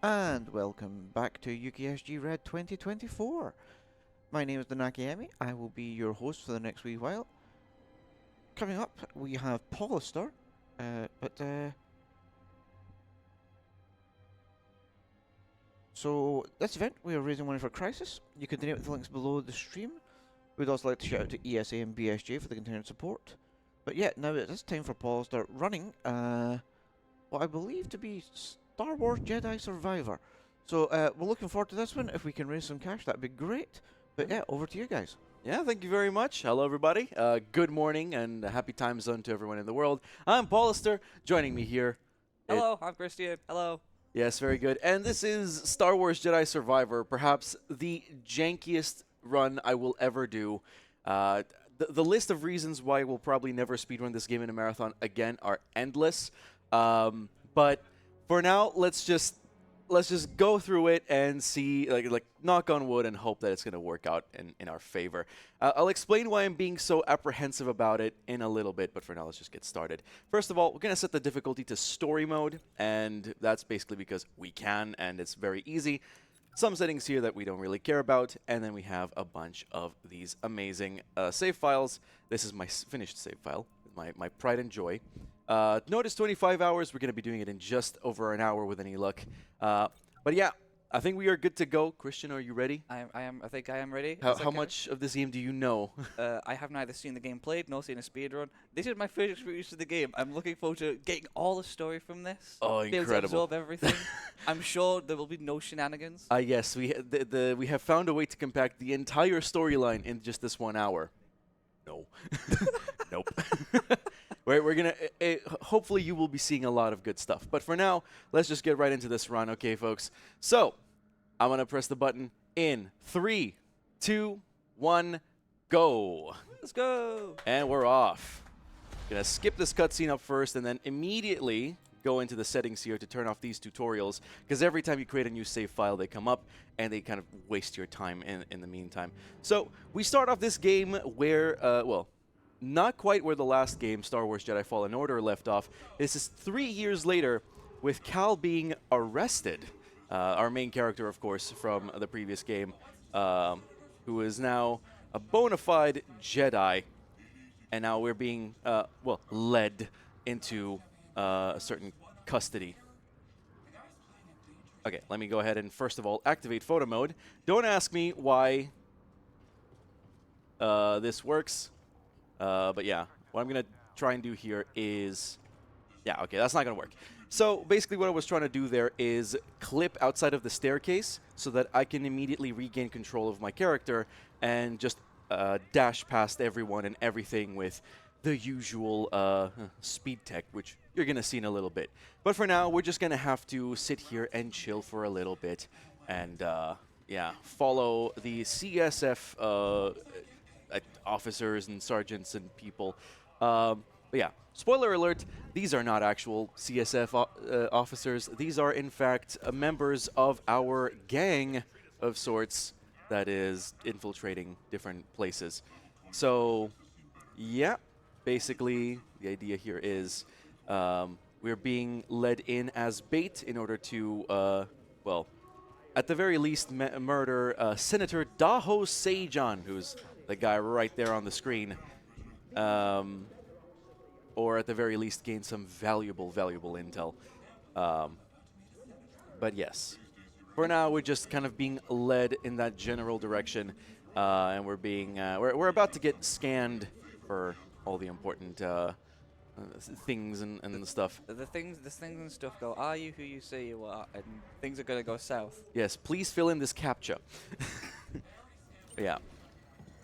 And welcome back to UKSG Red 2024. My name is Nakiemi. I will be your host for the next wee while. Coming up, we have Paulister, so this event we are raising money for Crisis. You can donate with the links below the stream. We'd also like to shout out to ESA and BSJ for the continued support. But yeah, now it is time for Paulister running what I believe to be Star Wars Jedi Survivor. So we're looking forward to this one. If we can raise some cash, that'd be great. But yeah, over to you guys. Yeah, thank you very much. Hello, everybody. Good morning and a happy time zone to everyone in the world. I'm Paulister. Joining me here. Hello, I'm Christian. Hello. Yes, very good. And this is Star Wars Jedi Survivor, perhaps the jankiest run I will ever do. The list of reasons why we'll probably never speedrun this game in a marathon again are endless. But for now, let's just go through it and see, like knock on wood, and hope that it's going to work out in our favor. I'll explain why I'm being so apprehensive about it in a little bit, but for now, let's just get started. First of all, we're going to set the difficulty to story mode, and that's basically because we can, and it's very easy. Some settings here that we don't really care about, and then we have a bunch of these amazing save files. This is my finished save file, my pride and joy. Notice 25 hours. We're going to be doing it in just over an hour with any luck. But yeah, I think we are good to go. Christian, are you ready? I think I am ready. How much of this game do you know? I have neither seen the game played nor seen a speedrun. This is my first experience with the game. I'm looking forward to getting all the story from this. Oh, Be able to incredible. absorb everything. I'm sure there will be no shenanigans. Yes, we have found a way to compact the entire storyline in just this 1 hour. No. Nope. We're gonna hopefully you will be seeing a lot of good stuff. But for now, let's just get right into this run, okay, folks? So I'm gonna press the button in 3, 2, 1, go. Let's go. And we're off. Gonna skip this cutscene up first, and then immediately go into the settings here to turn off these tutorials, because every time you create a new save file, they come up and they kind of waste your time in the meantime. So we start off this game where, well, not quite where the last game, Star Wars Jedi Fallen Order, left off. This is 3 years later, with Cal being arrested. Our main character, of course, from the previous game, who is now a bona fide Jedi, and now we're being, well, led into a certain custody. Okay, let me go ahead and first of all activate photo mode. Don't ask me why this works. But yeah, what I'm going to try and do here is... Yeah, okay, that's not going to work. So basically what I was trying to do there is clip outside of the staircase so that I can immediately regain control of my character and just dash past everyone and everything with the usual speed tech, which you're going to see in a little bit. But for now, we're just going to have to sit here and chill for a little bit and, yeah, follow the CSF officers and sergeants and people. But yeah, spoiler alert, these are not actual CSF officers. These are, in fact, members of our gang of sorts that is infiltrating different places. So, yeah, basically, the idea here is we're being led in as bait in order to, well, at the very least, murder Senator Daho Sejan, who's the guy right there on the screen, or at the very least gain some valuable intel. But yes, for now we're just kind of being led in that general direction, and we're being we're about to get scanned for all the important things and stuff. The things and stuff go, are you who you say you are? And things are going to go south. Yes, please fill in this CAPTCHA. Yeah.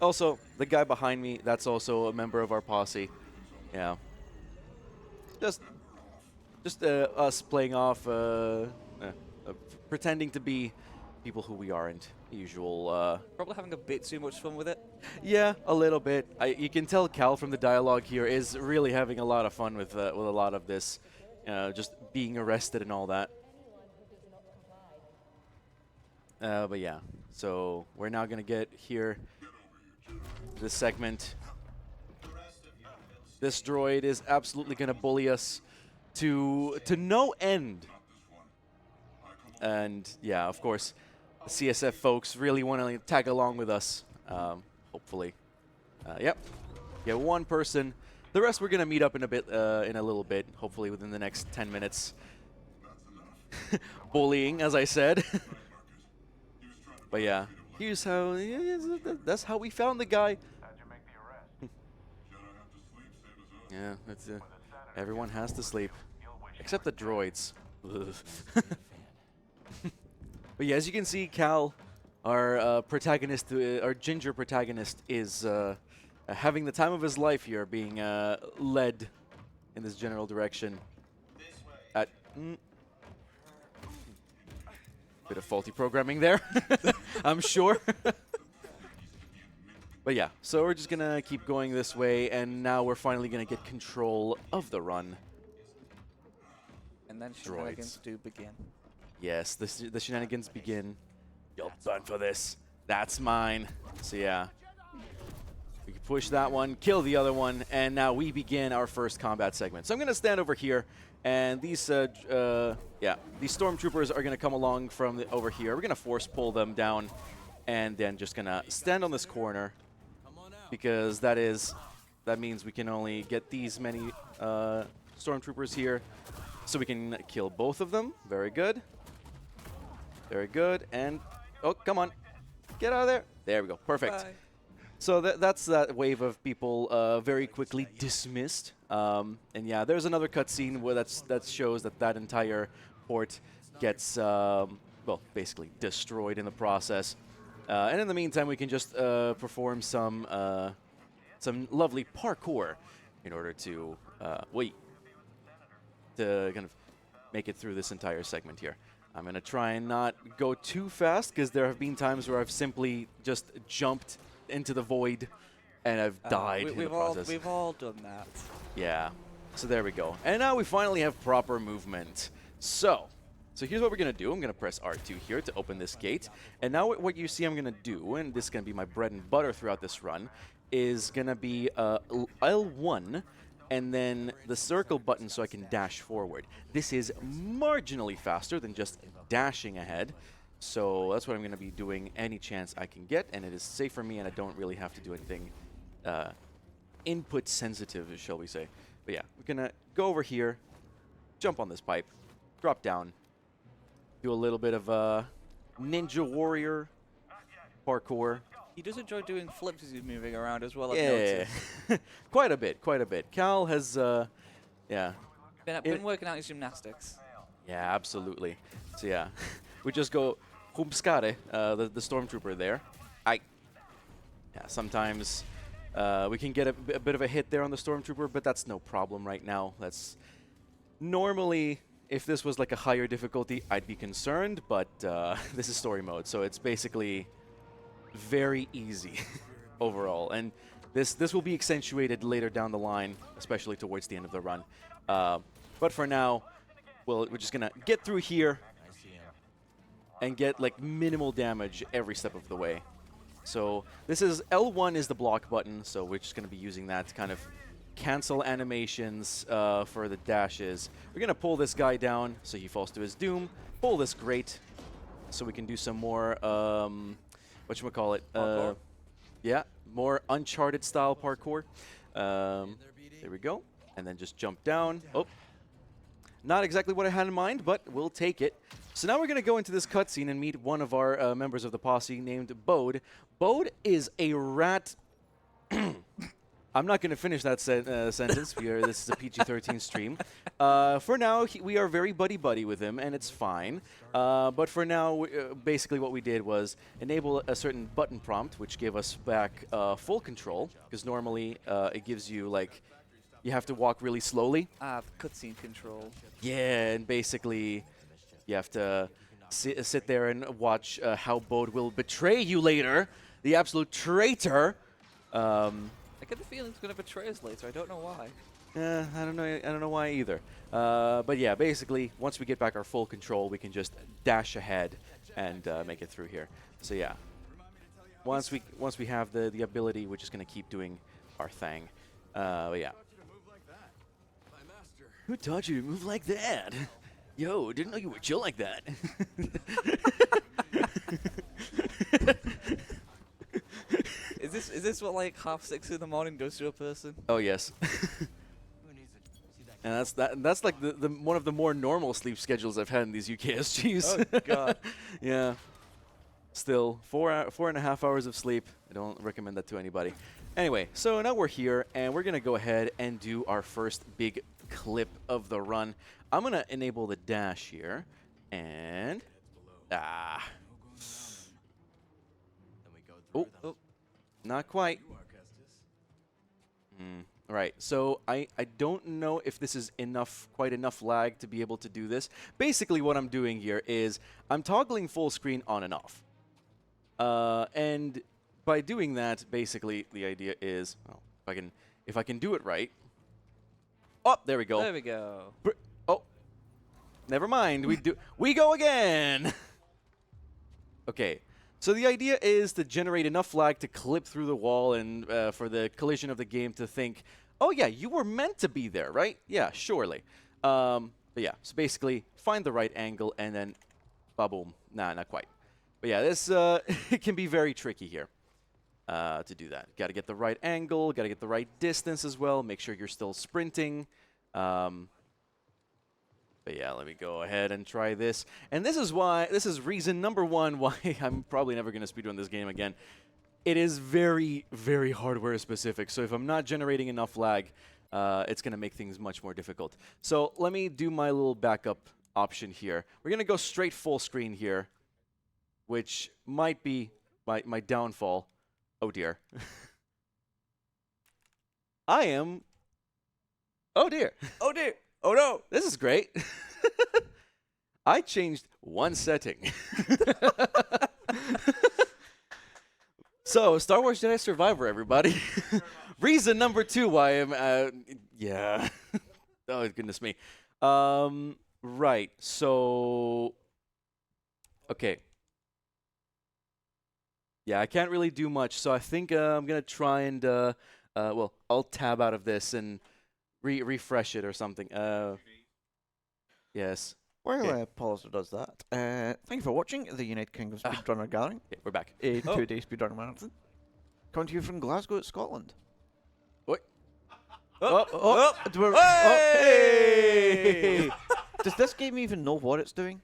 Also, the guy behind me, that's also a member of our posse. Yeah. Just us playing off, pretending to be people who we aren't. Usual. Probably having a bit too much fun with it. Yeah, a little bit. You can tell Cal from the dialogue here is really having a lot of fun with a lot of this, just being arrested and all that. But yeah, so we're now gonna get here. This segment. This droid is absolutely going to bully us to no end. And yeah, of course, the CSF folks really want to tag along with us, hopefully. Yep, yeah, one person. The rest we're going to meet up in a little bit, hopefully within the next 10 minutes. Bullying, as I said. But yeah, here's how, that's how we found the guy. Yeah, that's it. Everyone has to sleep, except the droids. But yeah, as you can see, Cal, our protagonist, our ginger protagonist, is having the time of his life here, being led in this general direction. At bit of faulty programming there, I'm sure. But yeah, so we're just gonna keep going this way, and now we're finally gonna get control of the run. And then shenanigans do begin. Yes, the shenanigans begin. You'll burn for this. That's mine. So yeah, we can push that one, kill the other one, and now we begin our first combat segment. So I'm gonna stand over here, and these these stormtroopers are gonna come along from over here. We're gonna force pull them down, and then just gonna stand on this corner, because that means we can only get these many stormtroopers here, so we can kill both of them. Very good. Very good. And oh, come on, get out of there. There we go. Perfect. Bye. So that's that wave of people very quickly dismissed. And yeah, there's another cutscene where that shows that entire port gets well, basically destroyed in the process. And in the meantime, we can just perform some lovely parkour in order to kind of make it through this entire segment here. I'm going to try and not go too fast, because there have been times where I've simply just jumped into the void and I've died in the process. We've all done that. Yeah. So there we go. And now we finally have proper movement. So here's what we're going to do. I'm going to press R2 here to open this gate. And now what you see I'm going to do, and this is going to be my bread and butter throughout this run, is going to be L1 and then the circle button so I can dash forward. This is marginally faster than just dashing ahead. So that's what I'm going to be doing any chance I can get, and it is safe for me, and I don't really have to do anything input sensitive, shall we say. But yeah, we're going to go over here, jump on this pipe, drop down, do a little bit of Ninja Warrior parkour. He does enjoy doing flips as he's moving around as well, I've Yeah, noticed. quite a bit. Cal has, yeah. Been working out his gymnastics. Yeah, absolutely. So yeah, we just go Humskare, the stormtrooper there. Yeah, sometimes we can get a bit of a hit there on the stormtrooper, but that's no problem right now. That's normally, if this was like a higher difficulty, I'd be concerned, but this is story mode, so it's basically very easy overall. And this will be accentuated later down the line, especially towards the end of the run. But for now, we're just gonna get through here and get like minimal damage every step of the way. So this is L1 is the block button, so we're just gonna be using that to kind of cancel animations for the dashes. We're gonna pull this guy down so he falls to his doom. Pull this grate so we can do some more whatchamacallit? Yeah, more Uncharted style parkour. There we go. And then just jump down. Oh, not exactly what I had in mind, but we'll take it. So now we're going to go into this cutscene and meet one of our members of the posse named Bode. Bode is a rat. I'm not going to finish that sentence. This is a PG-13 stream. For now, we are very buddy-buddy with him, and it's fine. But for now, basically what we did was enable a certain button prompt, which gave us back full control, because normally it gives you, like, you have to walk really slowly. Cutscene control. Yeah, and basically you have to sit there and watch how Bode will betray you later, the absolute traitor. I get the feeling he's going to betray us later. I don't know why. I don't know why either. But yeah, basically, once we get back our full control, we can just dash ahead and make it through here. So yeah, once we have the ability, we're just gonna keep doing our thing. But yeah. Who taught you to move like that? Yo, didn't know you were chill like that. Is this what like 6:30 in the morning does to a person? Oh yes. And that's like the one of the more normal sleep schedules I've had in these UKSGs. Oh god. Yeah. Still, 4.5 hours of sleep. I don't recommend that to anybody. Anyway, so now we're here, and we're gonna go ahead and do our first big clip of the run. I'm gonna enable the dash here, and oh, not quite. Right, so I don't know if this is quite enough lag to be able to do this. Basically what I'm doing here is I'm toggling full screen on and off. And by doing that, basically the idea is, well, if I can do it right. Oh, there we go. There we go. Oh, never mind. We go again. Okay. So the idea is to generate enough lag to clip through the wall and for the collision of the game to think, oh yeah, you were meant to be there, right? Yeah, surely. But yeah, so basically find the right angle and then ba-boom. Nah, not quite. But yeah, this it can be very tricky here to do that. Got to get the right angle, got to get the right distance as well, make sure you're still sprinting. But yeah, let me go ahead and try this. And this is reason number one why I'm probably never going to speedrun this game again. It is very, very hardware specific. So if I'm not generating enough lag, it's going to make things much more difficult. So let me do my little backup option here. We're going to go straight full screen here, which might be my downfall. Oh dear. Oh dear. Oh dear. Oh no. This is great. I changed one setting. So, Star Wars Jedi Survivor, everybody. Reason number 2 why I'm, yeah. Oh, goodness me. Right, so, okay. Yeah, I can't really do much, so I think I'm going to try and, well, I'll tab out of this and refresh it or something. Yes. While Okay. Paulister does that, thank you for watching the United Kingdom Speedrunner Gathering, Okay, we're back. a 2-day speedrunner marathon. Coming to you from Glasgow, Scotland. What? Hey! Does this game even know what it's doing?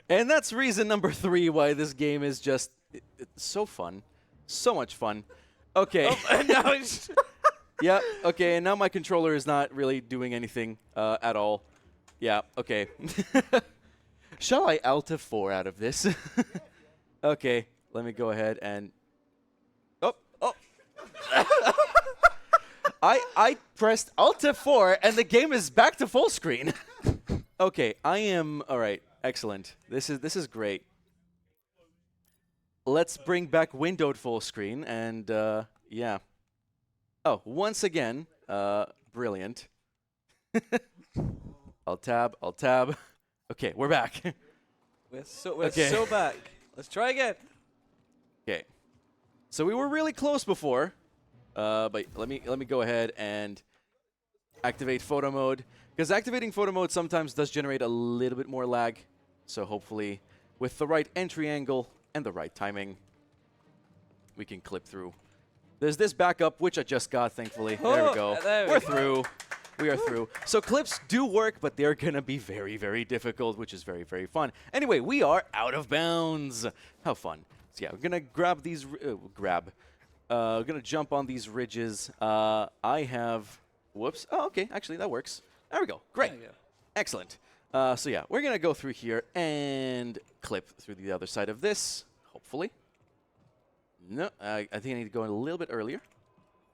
And that's reason number 3 why this game is just it's so fun. So much fun. Okay. And now it's Yeah, okay, and now my controller is not really doing anything at all. Yeah, okay. Shall I Alt F4 out of this? Okay, let me go ahead and... Oh! I pressed Alt F4 and the game is back to full screen. Okay, I am... Alright, excellent. This is great. Let's bring back windowed full screen and, yeah. Oh, once again, brilliant. I'll tab. Okay, we're back. we're so back. Let's try again. Okay. So we were really close before, but let me go ahead and activate photo mode, because activating photo mode sometimes does generate a little bit more lag. So hopefully, with the right entry angle and the right timing, we can clip through. There's this backup, which I just got, thankfully. There we go. We're through. We are through. So clips do work, but they're going to be very, very difficult, which is very, very fun. Anyway, we are out of bounds. How fun. So yeah, we're going to grab these... we're going to jump on these ridges. I have... Whoops. Oh, okay. Actually, that works. There we go. Great. There you go. Excellent. So yeah, we're going to go through here and clip through the other side of this, hopefully. No, I think I need to go in a little bit earlier.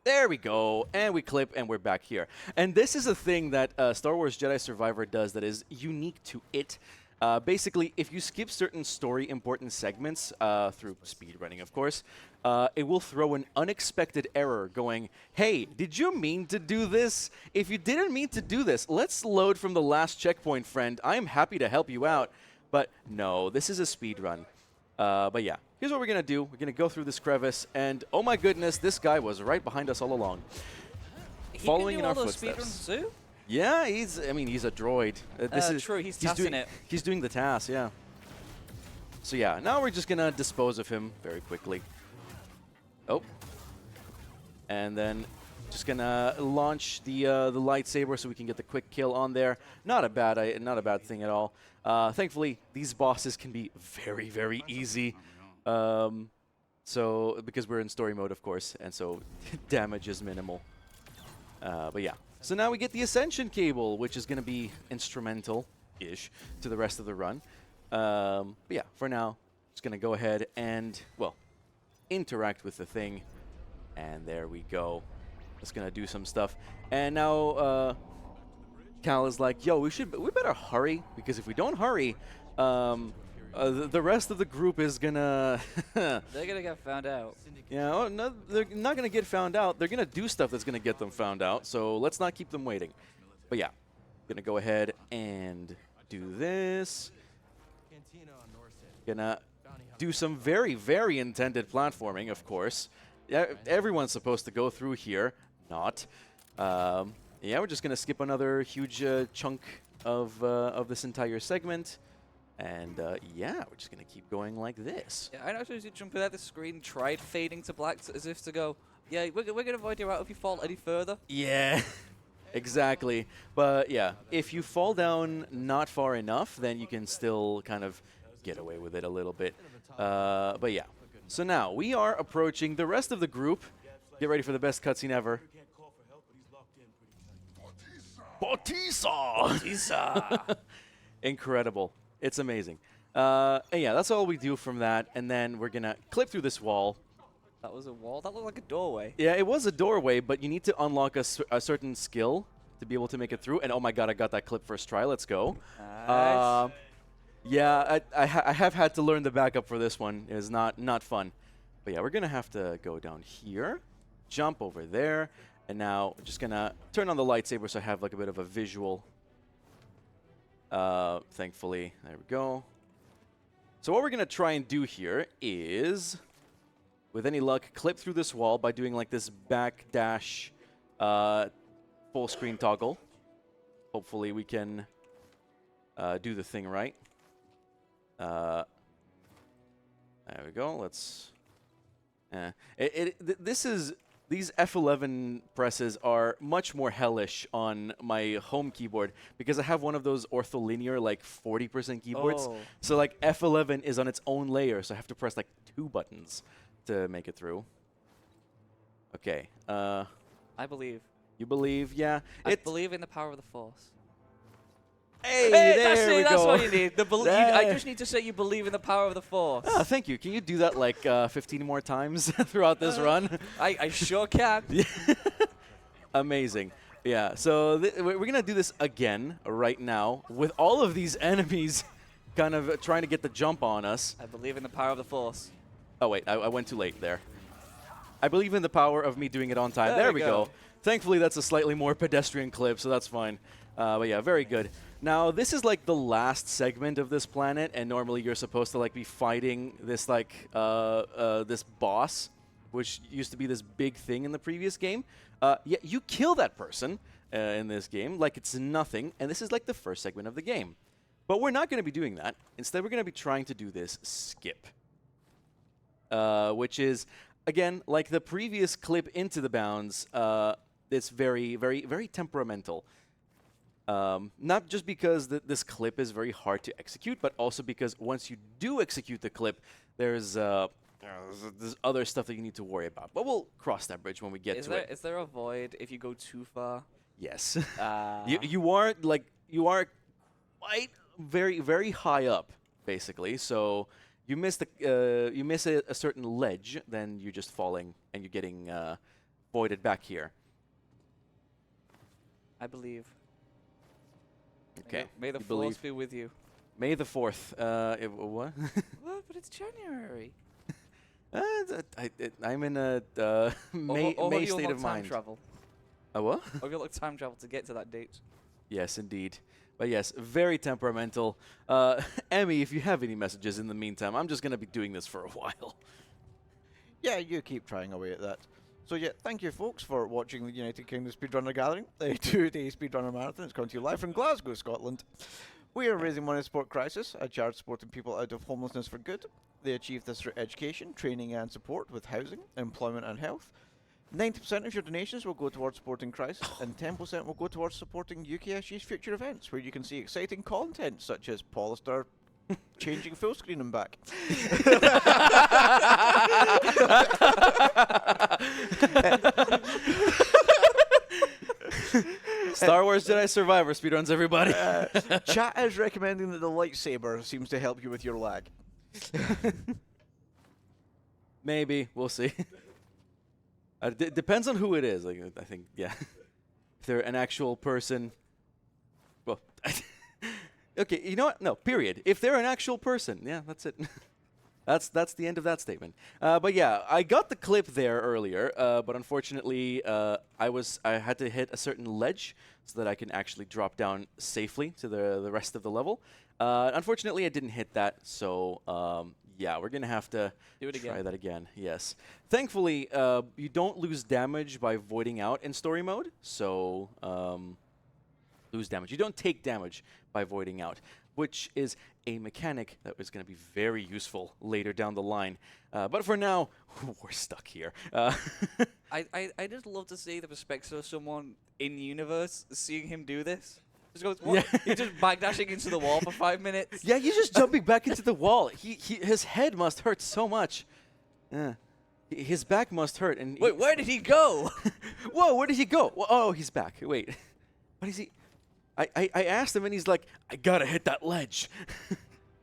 There we go, and we clip, and we're back here. And this is a thing that Star Wars Jedi Survivor does that is unique to it. Basically, if you skip certain story-important segments, through speedrunning, of course, it will throw an unexpected error going, hey, did you mean to do this? If you didn't mean to do this, let's load from the last checkpoint, friend. I'm happy to help you out. But no, this is a speedrun. But yeah, here's what we're going to do. We're going to go through this crevice, and oh my goodness, this guy was right behind us all along. Following in our footsteps. Speedruns too? Yeah, I mean, he's a droid. This is True, he's doing tassing it. He's doing the task, yeah. So yeah, now we're just gonna dispose of him very quickly. Oh, and then just gonna launch the lightsaber so we can get the quick kill on there. Not a bad thing at all. Thankfully, these bosses can be very, very easy. So because we're in story mode, of course, and so damage is minimal. But yeah, so now we get the Ascension Cable, which is going to be instrumental-ish to the rest of the run. But yeah, for now, just going to go ahead and, well, interact with the thing. And there we go. Just going to do some stuff. And now Cal is like, yo, we better hurry, because if we don't hurry, the rest of the group is gonna... They're gonna get found out. Yeah, oh, no, they're not gonna get found out. They're gonna do stuff that's gonna get them found out, so let's not keep them waiting. But yeah, gonna go ahead and do this. Gonna do some very, very intended platforming, of course. Yeah, everyone's supposed to go through here. Not. Yeah, we're just gonna skip another huge chunk of this entire segment. And yeah, we're just going to keep going like this. Yeah, I noticed as you jumping at the screen, tried fading to black as if to go, yeah, we're going to avoid you out if you fall any further. Yeah, exactly. But yeah, if you fall down not far enough, then you can still kind of get away with it a little bit. But yeah, so now we are approaching the rest of the group. Get ready for the best cutscene ever. Bautista! Incredible. It's amazing. And yeah, that's all we do from that. And then we're going to clip through this wall. That was a wall? That looked like a doorway. Yeah, it was a doorway, but you need to unlock a certain skill to be able to make it through. And oh my god, I got that clip first try. Let's go. Nice. Yeah, I have had to learn the backup for this one. It was not fun. But yeah, we're going to have to go down here, jump over there, and now we're just going to turn on the lightsaber so I have like a bit of a visual. Thankfully, there we go. So what we're going to try and do here is, with any luck, clip through this wall by doing like this backdash full screen toggle. Hopefully we can do the thing right. There we go. Let's... These F11 presses are much more hellish on my home keyboard because I have one of those ortholinear, like 40% keyboards. Oh. So like F11 is on its own layer, so I have to press like 2 buttons to make it through. Okay. I believe. You believe? Yeah. I believe in the power of the Force. Hey, That's what you need. I There. just need to say you believe in the power of the Force. Ah, thank you. Can you do that like 15 more times throughout this run? I sure can. Amazing. Yeah, so we're going to do this again right now with all of these enemies kind of trying to get the jump on us. I believe in the power of the Force. Oh, wait, I went too late there. I believe in the power of me doing it on time. There we go. Thankfully, that's a slightly more pedestrian clip, so that's fine. But yeah, very good. Now, this is like the last segment of this planet, and normally you're supposed to like be fighting this like this boss, which used to be this big thing in the previous game. Yeah, you kill that person in this game like it's nothing, and this is like the first segment of the game. But we're not going to be doing that. Instead, we're going to be trying to do this skip, which is, again, like the previous clip into the bounds, it's very, very, very temperamental. Not just because this clip is very hard to execute, but also because once you do execute the clip, there's other stuff that you need to worry about. But we'll cross that bridge when we get to it. Is there a void if you go too far? Yes. You are quite very, very high up, basically. So you miss a certain ledge, then you're just falling and you're getting voided back here. I believe. Okay. May the Force be with you. May the 4th. What? What? But it's January. I'm in a May state of mind. Time travel. A what? Or you'll time travel to get to that date. Yes, indeed. But yes, very temperamental. Emmy, if you have any messages in the meantime, I'm just going to be doing this for a while. Yeah, you keep trying away at that. So yeah, thank you folks for watching the United Kingdom Speedrunner Gathering, a 2-day speedrunner marathon. It's coming to you live from Glasgow, Scotland. We are raising money to support Crisis, a charity supporting people out of homelessness for good. They achieve this through education, training and support with housing, employment and health. 90% of your donations will go towards supporting Crisis, and 10% will go towards supporting UKSG's future events, where you can see exciting content such as Paulister changing full screen and back. Star Wars Jedi Survivor speedruns, everybody. Chat is recommending that the lightsaber seems to help you with your lag. Maybe. We'll see. Depends on who it is. Like, I think, yeah. If they're an actual person, well, okay. You know what? No. Period. If they're an actual person, yeah, that's it. That's the end of that statement. But yeah, I got the clip there earlier, but unfortunately, I had to hit a certain ledge so that I can actually drop down safely to the rest of the level. Unfortunately, I didn't hit that, so yeah, we're gonna have to try that again. Yes. Thankfully, you don't lose damage by voiding out in story mode, so lose damage. You don't take damage by voiding out, which is a mechanic that is going to be very useful later down the line. But for now, we're stuck here. I just love to see the perspective of someone in universe seeing him do this. Just goes, what? Yeah. He's just backdashing into the wall for 5 minutes. Yeah, he's just jumping back into the wall. His head must hurt so much. Yeah. His back must hurt. And wait, where did he go? Whoa, where did he go? Well, oh, he's back. Wait. What is he? I asked him, and he's like, I gotta hit that ledge.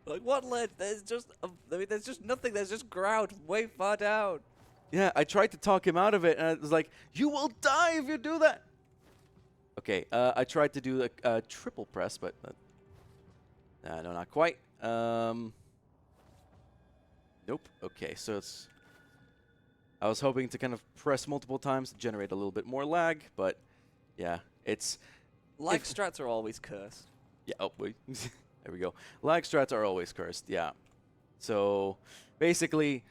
Like, what ledge? There's just, there's just nothing. There's just ground way far down. Yeah, I tried to talk him out of it, and I was like, you will die if you do that. Okay, I tried to do a triple press, but no, not quite. Nope. Okay, so it's. I was hoping to kind of press multiple times to generate a little bit more lag, but yeah, it's. Lag strats are always cursed. Yeah. Oh wait. There we go. Lag strats are always cursed. Yeah. So basically.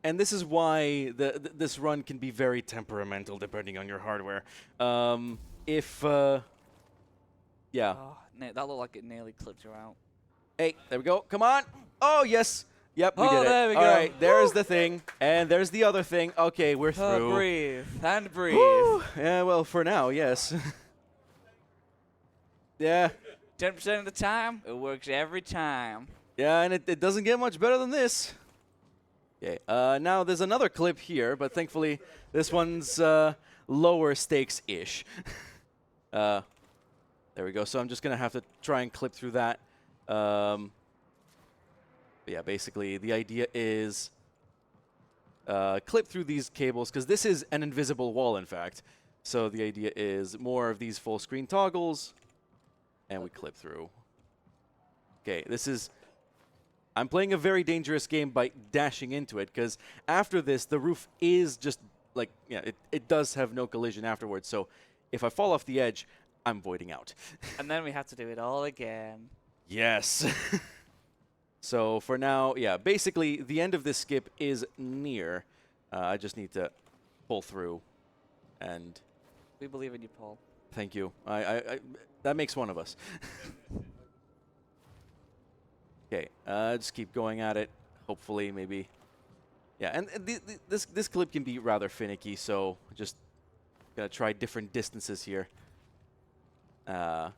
And this is why this run can be very temperamental depending on your hardware. Yeah. Oh, that looked like it nearly clipped you out. Hey, there we go. Come on. Oh, yes. Yep, we did it. There we go. All right, there's the thing. And there's the other thing. Okay, we're through. Breathe. And breathe. Woo. Yeah, well, for now, yes. Yeah. 10% of the time, it works every time. Yeah, and it doesn't get much better than this. Okay, now there's another clip here, but thankfully this one's lower stakes-ish. There we go. So I'm just going to have to try and clip through that. But yeah, basically the idea is clip through these cables, because this is an invisible wall, in fact. So the idea is more of these full-screen toggles, and we clip through. Okay, this is... I'm playing a very dangerous game by dashing into it, because after this, the roof is just, like, yeah, it does have no collision afterwards. So if I fall off the edge, I'm voiding out. And then we have to do it all again. Yes. So for now, yeah, basically the end of this skip is near. I just need to pull through, and... We believe in you, Paul. Thank you. That makes one of us. Okay, just keep going at it. Hopefully, maybe. Yeah, and this clip can be rather finicky, so just gonna try different distances here. Having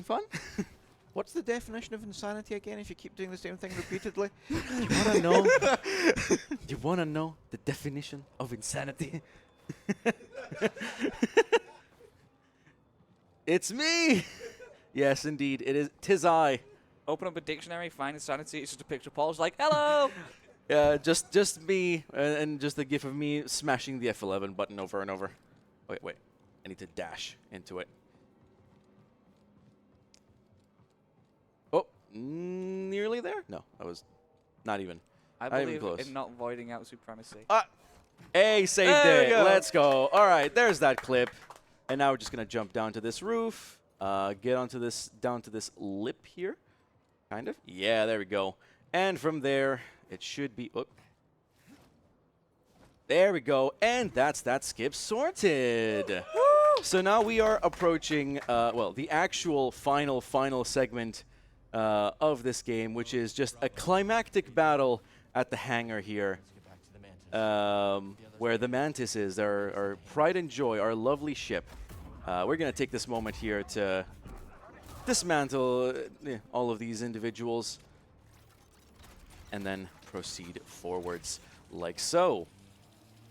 fun? What's the definition of insanity again if you keep doing the same thing repeatedly? You wanna know? You wanna know the definition of insanity? It's me! Yes, indeed. It is. 'Tis I. Open up a dictionary, find insanity. It's just a picture of Paul's like, hello! Just me, and just a gif of me smashing the F11 button over and over. Wait. I need to dash into it. Oh, nearly there? No, I was not even. I Not even believe close. in not voiding out supremacy. Hey, saved There we it. go. Let's go. All right, there's that clip. And now we're just going to jump down to this roof, get onto this, down to this lip here. Kind of. Yeah, there we go. And from there, it should be... Oh. There we go. And that's that skip sorted. So now we are approaching, well, the actual final segment of this game, which is just a climactic battle at the hangar here, where the Mantis is, our pride and joy, our lovely ship. We're going to take this moment here to dismantle all of these individuals and then proceed forwards like so.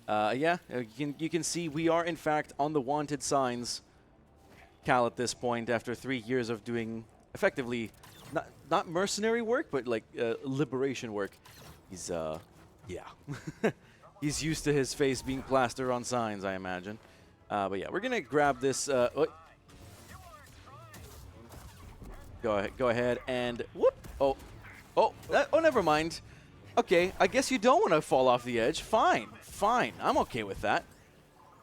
Yeah, you can see we are, in fact, on the wanted signs, Cal, at this point, after 3 years of doing, effectively, not mercenary work, but, like, liberation work. He's, yeah. He's used to his face being plastered on signs, I imagine. But, yeah, we're going to grab this. Go ahead and, whoop. Oh, never mind. Okay, I guess you don't want to fall off the edge. Fine. I'm okay with that.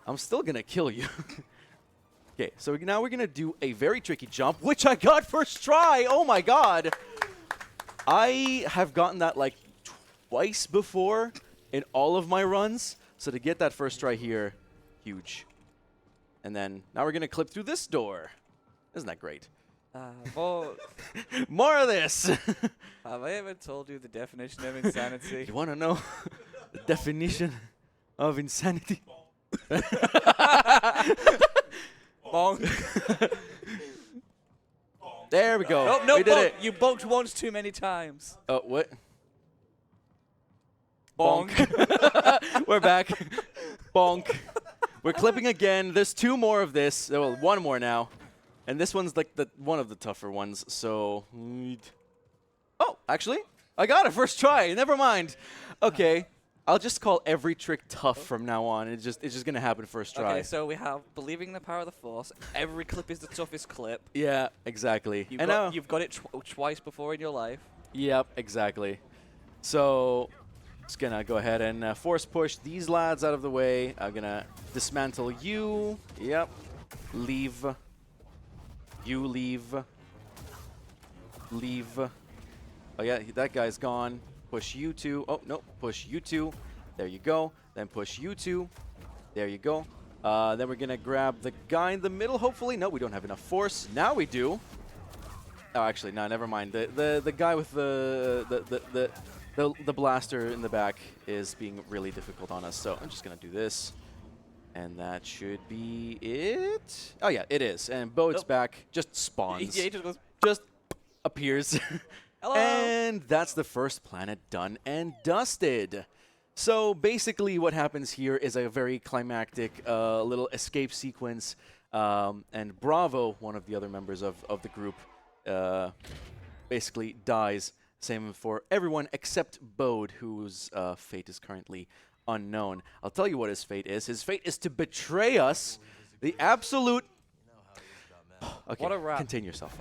I'm still going to kill you. Okay, so now we're going to do a very tricky jump, which I got first try. Oh, my God. I have gotten that, like, twice before in all of my runs. So to get that first try here, huge. And then now we're going to clip through this door. Isn't that great? More of this. Have I ever told you the definition of insanity? You want to know the definition of insanity? Bonk. There we go. Oh, no, we did bonk. it. You bonked once too many times. Oh, what? Bonk. We're back. Bonk. We're clipping again. There's 2 more of this. Well, 1 more now. And this one's like one of the tougher ones, so... Oh, actually, I got it first try. Never mind. Okay, I'll just call every trick tough from now on. It's just gonna happen first try. Okay, so we have believing in the power of the Force. Every clip is the toughest clip. Yeah, exactly. You've got it twice before in your life. Yep, exactly. So, just gonna go ahead and force push these lads out of the way. I'm gonna dismantle you. Yep. Leave. You leave. Leave. Oh yeah, that guy's gone. Push you 2. Oh, no. Push you 2. There you go. Then push you 2. There you go. Then we're going to grab the guy in the middle, hopefully. No, we don't have enough force. Now we do. Oh, actually, no, never mind. The guy with the blaster in the back is being really difficult on us. So I'm just going to do this. And that should be it. Oh, yeah, it is. And Boat's back. Just spawns. Yeah, he just goes... Just appears. Hello. And that's the first planet done and dusted. So basically what happens here is a very climactic little escape sequence. And Bravo, one of the other members of the group, basically dies. Same for everyone except Bode, whose fate is currently unknown. I'll tell you what his fate is. His fate is to betray us. The absolute... Okay, What a rat. contain yourself.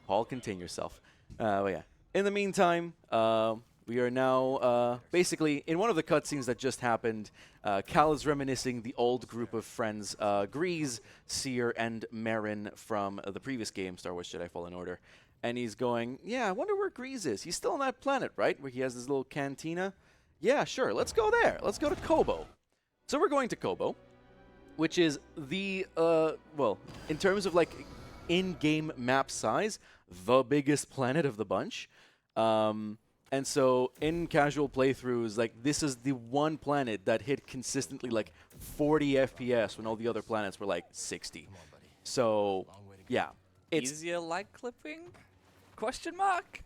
Paul, contain yourself. Well, yeah. In the meantime, we are now basically in one of the cutscenes that just happened. Cal is reminiscing the old group of friends, Grease, Seer, and Marin from the previous game, Star Wars Jedi Fallen Order. And he's going, yeah, I wonder where Grease is. He's still on that planet, right? Where he has this little cantina. Yeah, sure. Let's go there. Let's go to Kobo. So we're going to Kobo, which is the, well, in terms of, like, in-game map size, the biggest planet of the bunch. And so in casual playthroughs, like, this is the one planet that hit consistently, like, 40 FPS when all the other planets were, like, 60. So, yeah. It's Easier lag clipping? Question mark?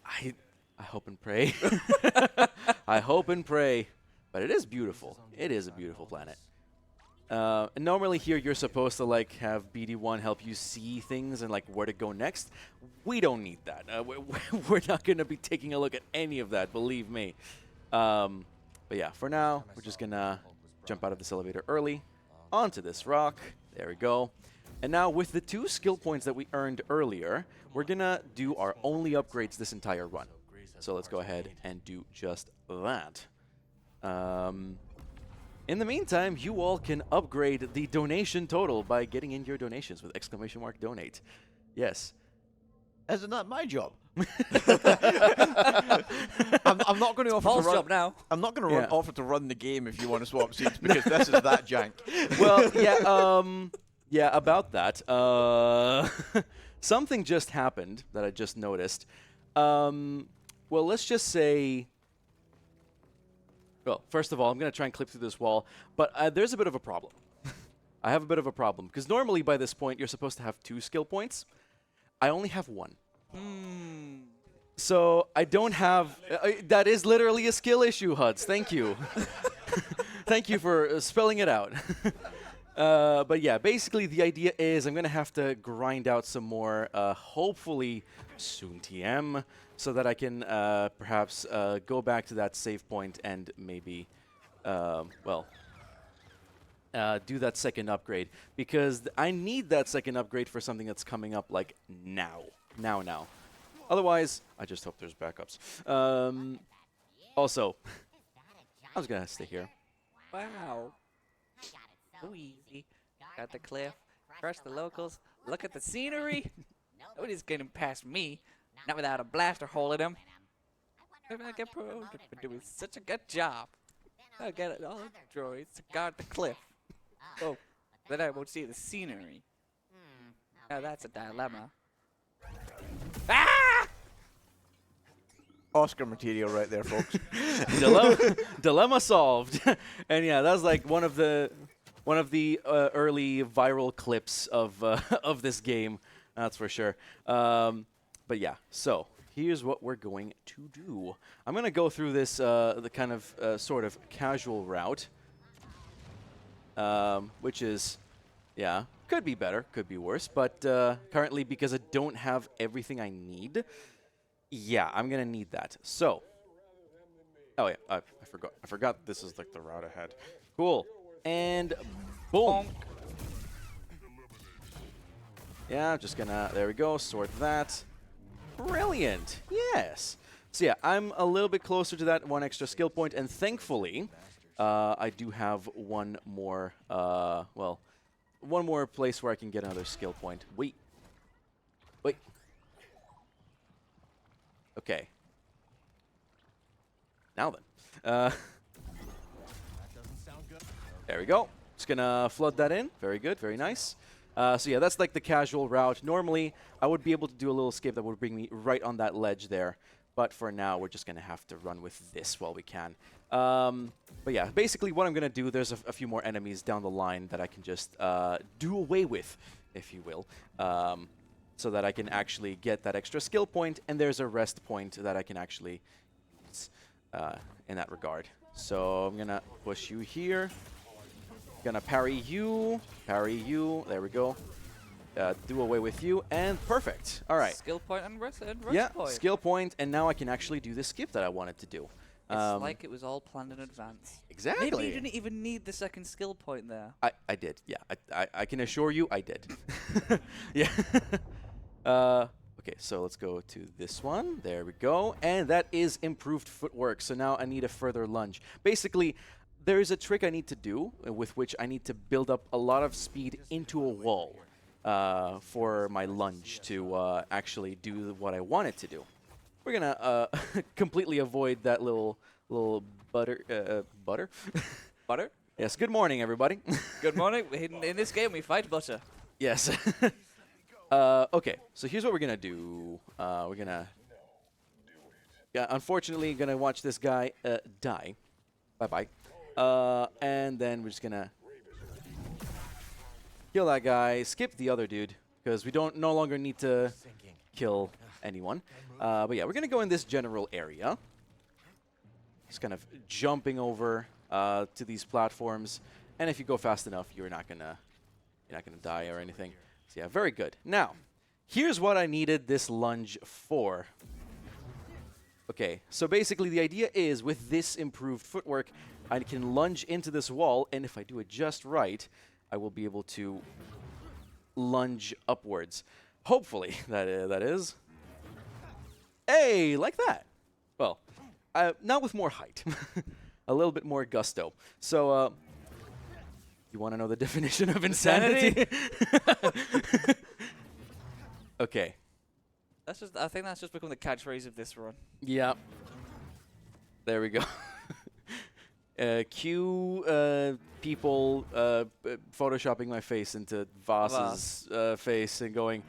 I hope and pray. I hope and pray. But it is beautiful. It is a beautiful planet. And normally here you're supposed to like have BD1 help you see things and like where to go next. We don't need that. We're not going to be taking a look at any of that, believe me. But yeah, for now, we're just going to jump out of this elevator early onto this rock. There we go. And now with the 2 skill points that we earned earlier, we're going to do our only upgrades this entire run. So let's go ahead and do just that. In the meantime, you all can upgrade the donation total by getting in your donations with !donate. Yes. Isn't that my job? I'm not going to offer Paul's to run. job now. I'm not going to Yeah. offer to run the game if you want to swap seats because this is that jank. Well, yeah, about that. Something just happened that I just noticed. Well, let's just say. Well, first of all, I'm going to try and clip through this wall, but there's a bit of a problem. I have a bit of a problem because normally by this point you're supposed to have 2 skill points. I only have 1. So I don't have. That is literally a skill issue, Huds. Thank you. Thank you for spelling it out. But yeah, basically the idea is I'm going to have to grind out some more, hopefully soon TM, so that I can perhaps go back to that save point and maybe, do that second upgrade. Because I need that second upgrade for something that's coming up like now. Now. Otherwise, I just hope there's backups. Also, I was going to stay here. Wow. So easy. Got the cliff. Crush the locals. Look at the scenery. Nobody's getting past me. Not without a blaster hole in him. Maybe I get promoted for doing such a good job. I'll get all the droids to guard the cliff. Oh, then I won't see the scenery. Now that's a dilemma. Ah! Oscar material right there, folks. Dilemma solved. And yeah, that's like one of the early viral clips of of this game. That's for sure. But yeah, so here's what we're going to do. I'm gonna go through this the kind of sort of casual route, which is, yeah, could be better, could be worse. But currently, because I don't have everything I need, yeah, I'm gonna need that. So, oh yeah, I forgot this is like the route ahead. Cool, and boom. Bonk. Yeah, I'm just gonna, there we go, sort that. Brilliant, yes. So yeah, I'm a little bit closer to that 1 extra skill point, and thankfully, I do have one more, one more place where I can get another skill point. Wait. Okay. Now then. There we go. Just gonna flood that in. Very good, very nice. So yeah, that's like the casual route. Normally, I would be able to do a little escape that would bring me right on that ledge there. But for now, we're just gonna have to run with this while we can. But yeah, basically what I'm gonna do, there's a few more enemies down the line that I can just do away with, if you will. So that I can actually get that extra skill point, and there's a rest point that I can actually use in that regard. So I'm gonna push you here. Gonna parry you. There we go. Do away with you, and perfect. All right. Skill point and rest Yeah, point. skill point, and now I can actually do the skip that I wanted to do. It's like it was all planned in advance. Exactly. Maybe you didn't even need the second skill point there. I did, yeah. I can assure you I did. Yeah. Okay, so let's go to this one. There we go. And that is improved footwork. So now I need a further lunge. Basically, there is a trick I need to do with which I need to build up a lot of speed into a wall for my lunge to actually do what I want it to do. We're going to completely avoid that little butter. Butter? Butter? Yes, good morning, everybody. Good morning. In this game, we fight butter. Yes. Okay, so here's what we're gonna do. We're gonna, unfortunately, gonna watch this guy die. Bye-bye. And then we're just gonna kill that guy, skip the other dude, because we no longer need to kill anyone. But yeah, we're gonna go in this general area. Just kind of jumping over to these platforms, and if you go fast enough, you're not gonna die or anything. So yeah, very good. Now, here's what I needed this lunge for. Okay, so basically the idea is with this improved footwork, I can lunge into this wall, and if I do it just right, I will be able to lunge upwards. Hopefully, that is. Hey, like that. Well, now with more height. A little bit more gusto. So, you want to know the definition of insanity? Okay. I think that's just become the catchphrase of this run. Yeah. There we go. Cue people photoshopping my face into Voss's face and going.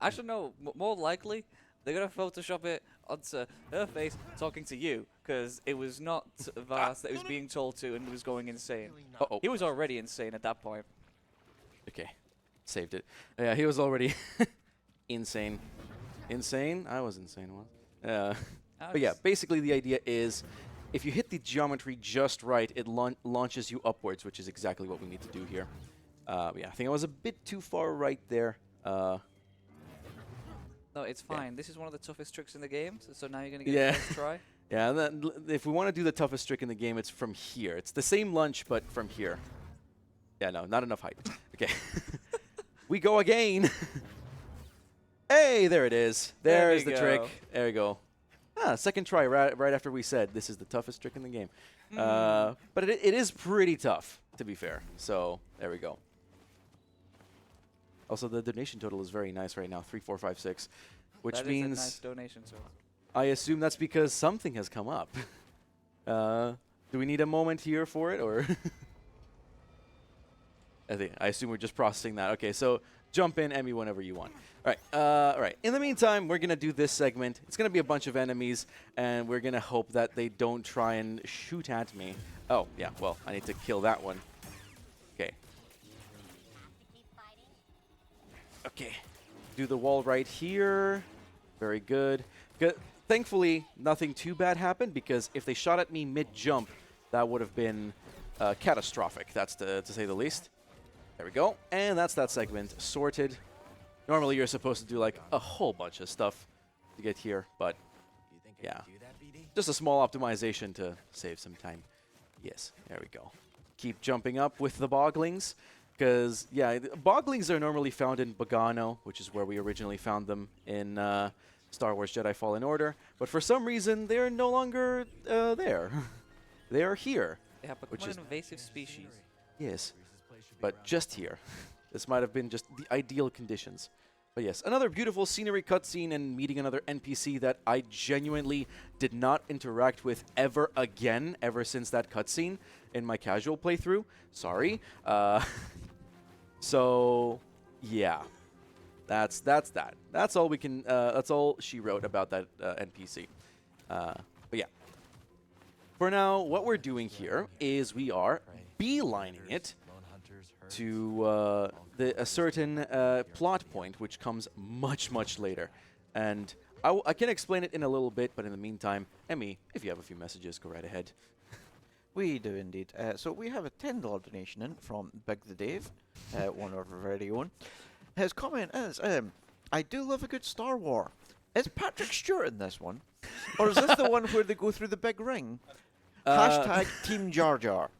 Actually, no. More likely, they're gonna Photoshop it onto her face talking to you, because it was not Voss that was being told to and was going insane. Uh-oh. He was already insane at that point. Okay. Saved it. Yeah, he was already insane. Insane? I was insane once. But yeah, basically the idea is if you hit the geometry just right, it launches you upwards, which is exactly what we need to do here. Yeah, I think I was a bit too far right there. No, it's fine. Yeah. This is one of the toughest tricks in the game, so now you're going to get Yeah. a first try. Yeah, and then if we want to do the toughest trick in the game, it's from here. It's the same lunge, but from here. Yeah, no, not enough height. Okay. We go again. Hey, there it is. There's the trick. There we go. Ah, second try right after we said this is the toughest trick in the game. But it is pretty tough, to be fair. So there we go. Also, the donation total is very nice right now, 3,456, which That means is a nice donation total. I assume that's because something has come up. Do we need a moment here for it, or? I assume we're just processing that. Okay, so jump in, Emmy, whenever you want. All right. In the meantime, we're gonna do this segment. It's gonna be a bunch of enemies, and we're gonna hope that they don't try and shoot at me. Oh, yeah. Well, I need to kill that one. Okay. Okay. Do the wall right here. Very good. Thankfully, nothing too bad happened, because if they shot at me mid-jump, that would have been catastrophic. That's to say the least. There we go. And that's that segment sorted. Normally, you're supposed to do like a whole bunch of stuff to get here, but yeah. Just a small optimization to save some time. Yes, there we go. Keep jumping up with the boglings, because, yeah, boglings are normally found in Bogano, which is where we originally found them in Star Wars Jedi Fallen Order, but for some reason, they're no longer there. They are here. They have become an invasive species. Yes, but just here. This might have been just the ideal conditions. But yes, another beautiful scenery cutscene and meeting another NPC that I genuinely did not interact with ever again, ever since that cutscene in my casual playthrough. Sorry. So, yeah. That's that. That's all we can. That's all she wrote about that NPC. But yeah. For now, what we're doing here is we are beelining it to a certain plot point, which comes much later. And I can explain it in a little bit, but in the meantime, Emmy, if you have a few messages, go right ahead. We do indeed. So we have a $10 donation in from Big the Dave, one of our very own. His comment is, I do love a good Star War. Is Patrick Stewart in this one? Or is this the one where they go through the big ring? Hashtag Team Jar Jar.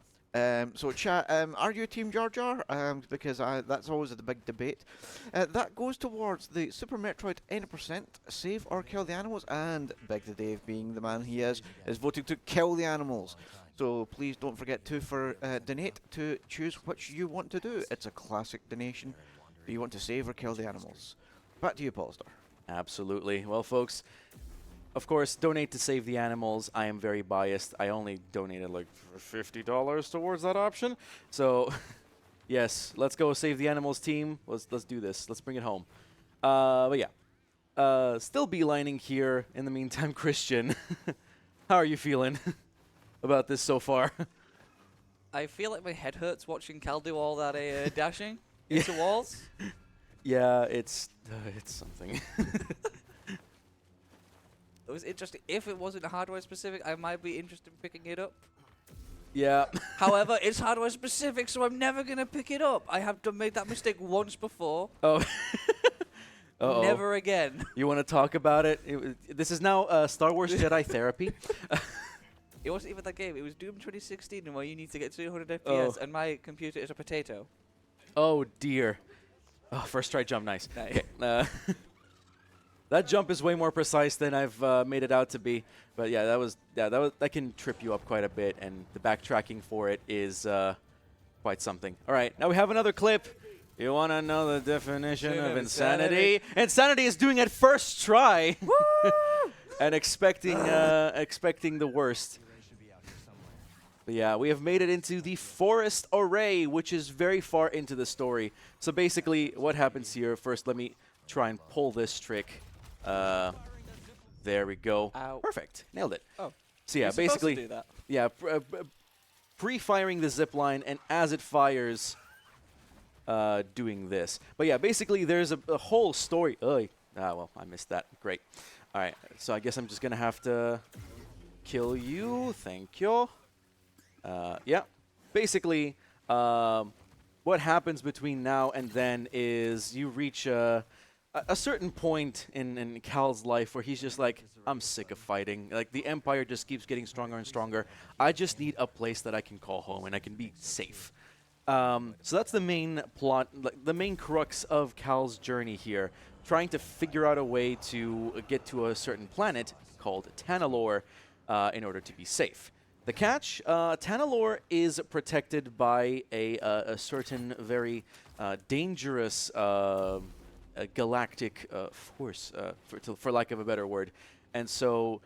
So chat, are you Team Jar Jar? Because that's always the big debate. That goes towards the Super Metroid 80% save or kill the animals, and Big the Dave, being the man he is voting to kill the animals. So please don't forget to donate to choose which you want to do. It's a classic donation. Do you want to save or kill the animals? Back to you, Paulister. Absolutely. Well, folks, of course, donate to save the animals. I am very biased. I only donated like $50 towards that option. So, yes, let's go save the animals team. Let's do this. Let's bring it home. But yeah, still beelining here. In the meantime, Christian, how are you feeling about this so far? I feel like my head hurts watching Cal do all that dashing into walls. Yeah, it's something. It was interesting. If it wasn't hardware specific, I might be interested in picking it up. Yeah. However, it's hardware specific, so I'm never going to pick it up. I have made that mistake once before. Oh. Uh-oh. Never again. You want to talk about it? This is now Star Wars Jedi therapy. It wasn't even that game. It was Doom 2016, where you need to get 200 FPS, and my computer is a potato. Oh, dear. Oh, first try jump, nice. Nice. Okay. That jump is way more precise than I've made it out to be. But yeah, that can trip you up quite a bit, and the backtracking for it is quite something. All right, now we have another clip. You want to know the definition of Of insanity? insanity? Insanity is doing it first try Woo! and expecting the worst. But yeah, we have made it into the forest array, which is very far into the story. So basically, what happens here? First, let me try and pull this trick. There we go. Ow. Perfect. Nailed it. Oh. So yeah, You're supposed to basically, do that. yeah, pre-firing the zip line, and as it fires, doing this. But yeah, basically, there's a whole story. Well, I missed that. Great. All right, so I guess I'm just gonna have to kill you. Thank you. Yeah, basically, what happens between now and then is you reach a certain point in Cal's life where he's just like, I'm sick of fighting. Like, the Empire just keeps getting stronger and stronger. I just need a place that I can call home and I can be safe. So that's the main plot, like, the main crux of Cal's journey here, trying to figure out a way to get to a certain planet called Tanalorr in order to be safe. The catch, Tanalorr is protected by a certain very dangerous galactic force, for lack of a better word. And so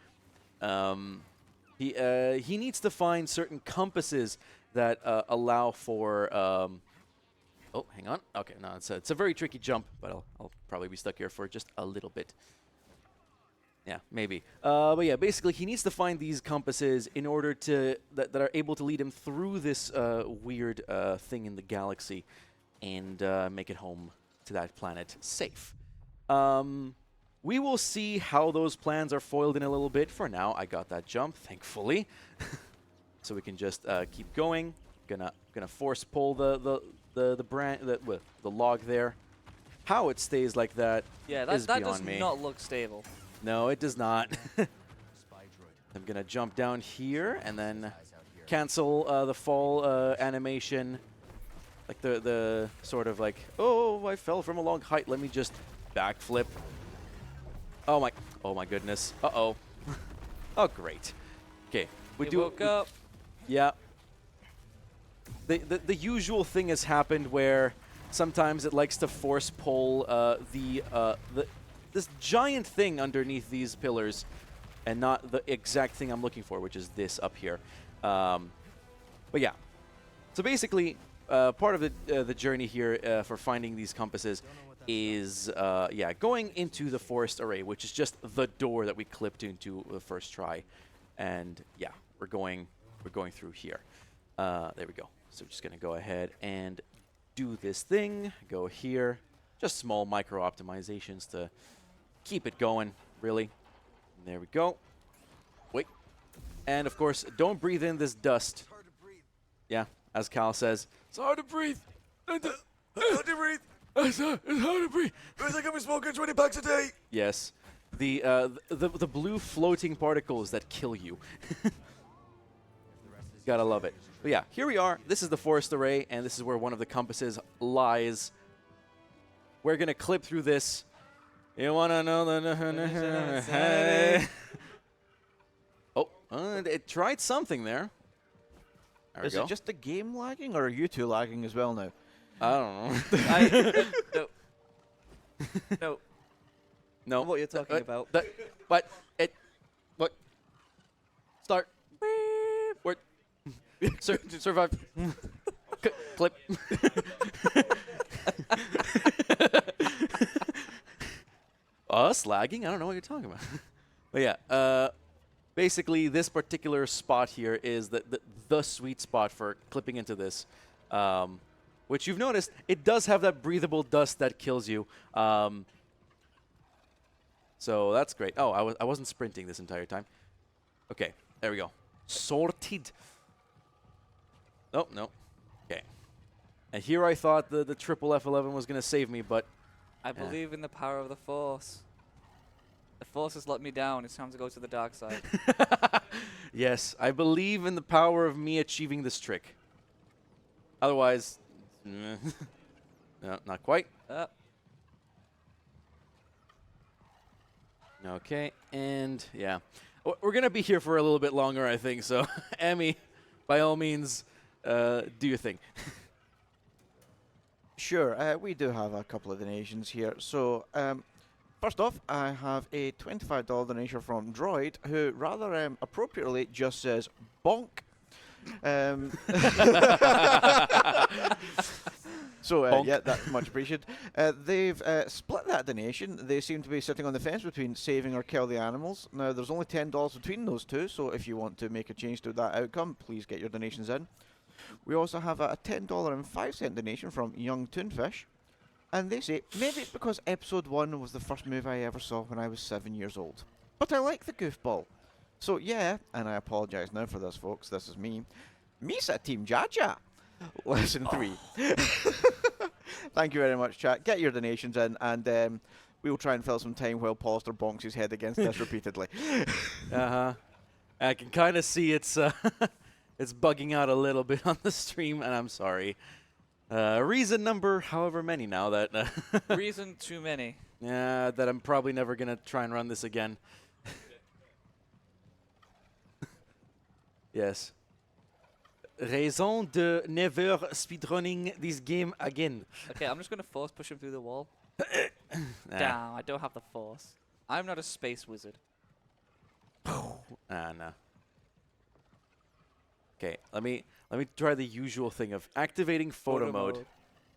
he needs to find certain compasses that allow for... oh, hang on. Okay, no, it's a very tricky jump, but I'll probably be stuck here for just a little bit. Yeah, maybe. But yeah, basically, he needs to find these compasses in order to that are able to lead him through this weird thing in the galaxy and make it home to that planet safe. We will see how those plans are foiled in a little bit. For now, I got that jump, thankfully, so we can just keep going. Gonna force pull the log there. How it stays like that is that beyond does me. not look stable. No, it does not. I'm gonna jump down here and then cancel the fall animation. Like the sort of like, oh, I fell from a long height. Let me just backflip. Oh my goodness. Uh-oh. Oh, great. Okay, we woke up. Yeah. The usual thing has happened where sometimes it likes to force pull this giant thing underneath these pillars, and not the exact thing I'm looking for, which is this up here. But yeah, so basically, part of the journey here for finding these compasses is going into the forest array, which is just the door that we clipped into the first try, and yeah, we're going through here. There we go. So we're just gonna go ahead and do this thing. Go here, just small micro optimizations to keep it going, really. There we go. Wait. And of course, don't breathe in this dust. Yeah, as Cal says, it's hard to breathe. Hard to breathe. It's hard to breathe. Feels like I'm smoking 20 packs a day. Yes. The blue floating particles that kill you. Gotta love it. But yeah, here we are. This is the forest array, and this is where one of the compasses lies. We're gonna clip through this. You wanna know the... Oh, it tried something there. There we Is go. it just the game lagging, or are you two lagging as well now? I don't know. No. No. What you're talking about. What? Start. Word. Survive. Clip. Us lagging? I don't know what you're talking about. But yeah, basically this particular spot here is the sweet spot for clipping into this. Which you've noticed, it does have that breathable dust that kills you. So that's great. Oh, I wasn't sprinting this entire time. Okay, there we go. Sorted. Oh, no. Okay. And here I thought the triple F11 was going to save me, but... I believe in the power of the Force. The Force has let me down. It's time to go to the dark side. Yes, I believe in the power of me achieving this trick. Otherwise... no, not quite. Okay, and yeah. We're going to be here for a little bit longer, I think, so Emmy, by all means, do your thing. Sure, we do have a couple of donations here. So, first off, I have a $25 donation from Droid, who rather appropriately just says bonk. So, Bonk. yeah, that's much appreciated. They've split that donation. They seem to be sitting on the fence between saving or kill the animals. Now, there's only $10 between those two, so if you want to make a change to that outcome, please get your donations in. We also have a $10.05 donation from Young Toonfish. And they say, maybe it's because episode 1 was the first movie I ever saw when I was 7 years old. But I like the goofball. So yeah, and I apologise now for this, folks, this is me. Misa Team Jaja. Lesson 3. Thank you very much, chat. Get your donations in, and we'll try and fill some time while Paulister bonks his head against this repeatedly. Uh-huh. I can kind of see it's it's bugging out a little bit on the stream, and I'm sorry. Reason number however many now that... Reason too many. Yeah, that I'm probably never going to try and run this again. Yes. Raison de never speedrunning this game again. Okay, I'm just going to force push him through the wall. Nah. Down, I don't have the force. I'm not a space wizard. No. Okay, let me try the usual thing of activating photo mode.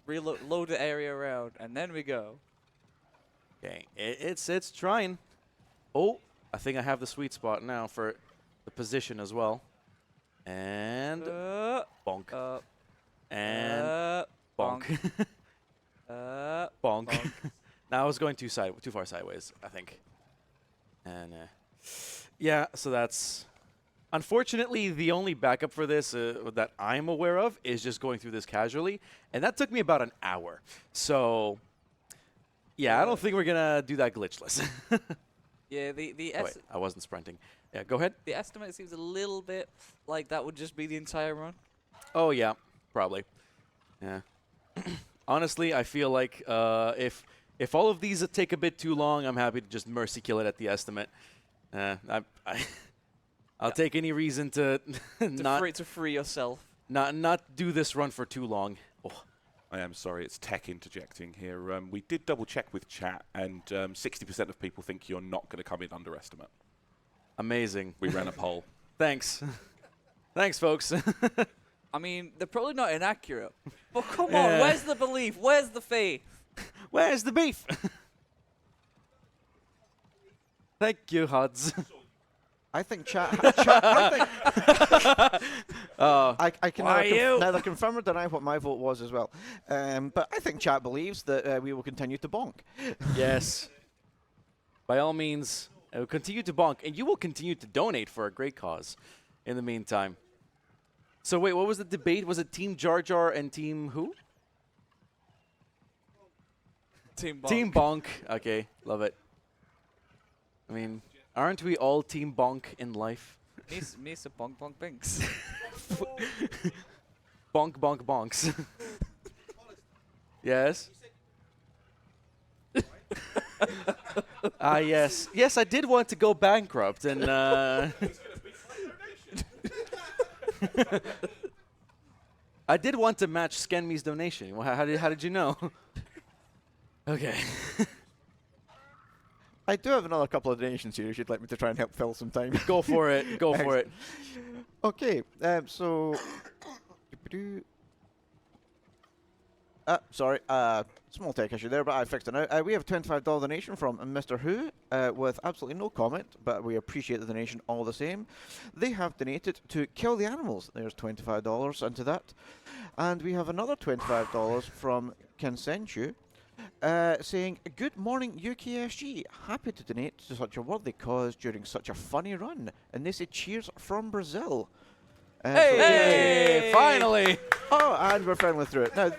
Reload the area around, and then we go. Okay, it's trying. Oh, I think I have the sweet spot now for the position as well. And bonk. And bonk. Bonk. Now I was going too far sideways, I think. And yeah, so that's unfortunately the only backup for this that I'm aware of is just going through this casually, and that took me about an hour. So yeah, I don't think we're gonna do that glitchless. Yeah, Oh, wait, I wasn't sprinting. Yeah, go ahead. the estimate seems a little bit like that would just be the entire run. Oh yeah, probably. Yeah. Honestly, I feel like if all of these take a bit too long, I'm happy to just mercy kill it at the estimate. I'll take any reason to to free yourself. not do this run for too long. Oh. I am sorry, it's tech interjecting here. We did double check with chat, and 60% of people think you're not going to come in underestimate. Amazing. We ran a poll. Thanks. Thanks, folks. I mean, they're probably not inaccurate. But come on, where's the belief? Where's the faith? Where's the beef? Thank you, Huds. I think I can neither confirm or deny what my vote was as well. But I think chat believes that we will continue to bonk. Yes. By all means, I will continue to bonk, and you will continue to donate for a great cause in the meantime. So wait, what was the debate? Was it Team Jar Jar and Team who? Team Bonk. Team Bonk. Okay, love it. I mean, aren't we all Team Bonk in life? Me some bonk bonk binks. Bonk, bonk, bonks. Yes? Yes. Yes, I did want to go bankrupt, and I did want to match Skenme's donation. How did you know? Okay. I do have another couple of donations here if you'd like me to try and help fill some time. Go for it. Go for it. Okay, so... sorry, small tech issue there, but I fixed it now. We have a $25 donation from Mr. Who with absolutely no comment, but we appreciate the donation all the same. They have donated to Kill the Animals. There's $25 into that. And we have another $25 from Kensenchu saying, "Good morning, UKSG. Happy to donate to such a worthy cause during such a funny run." And they say, "Cheers from Brazil." Hey! Finally! Oh, and we're finally through it. Now,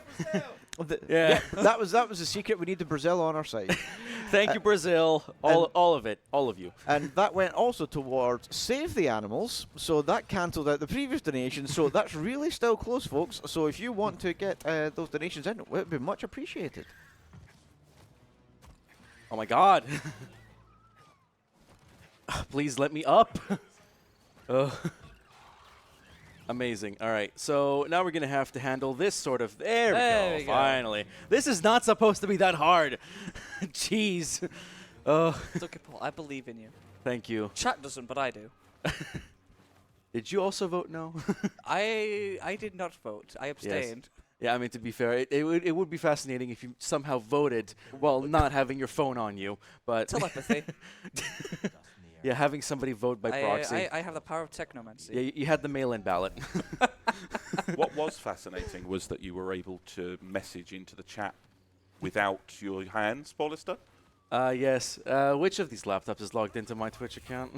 Yeah. that was the secret. We needed Brazil on our side. Thank you, Brazil. All of it. All of you. And that went also towards Save the Animals, so that cancelled out the previous donation. So that's really still close, folks. So if you want to get those donations in, it would be much appreciated. Oh my God. Please let me up. Amazing. All right, so now we're going to have to handle this sort of... There There we we go, go. finally. This is not supposed to be that hard. Jeez. Oh, It's okay, Paul. I believe in you. thank you. Chat doesn't, but I do. Did you also vote no? I did not vote. I abstained. Yeah, I mean, to be fair, it would be fascinating if you somehow voted while not having your phone on you. But Telepathy. yeah, having somebody vote by proxy. I have the power of technomancy. Yeah, you had the mail-in ballot. What was fascinating was that you were able to message into the chat without your hands, Paulister. Yes. Which of these laptops is logged into my Twitch account?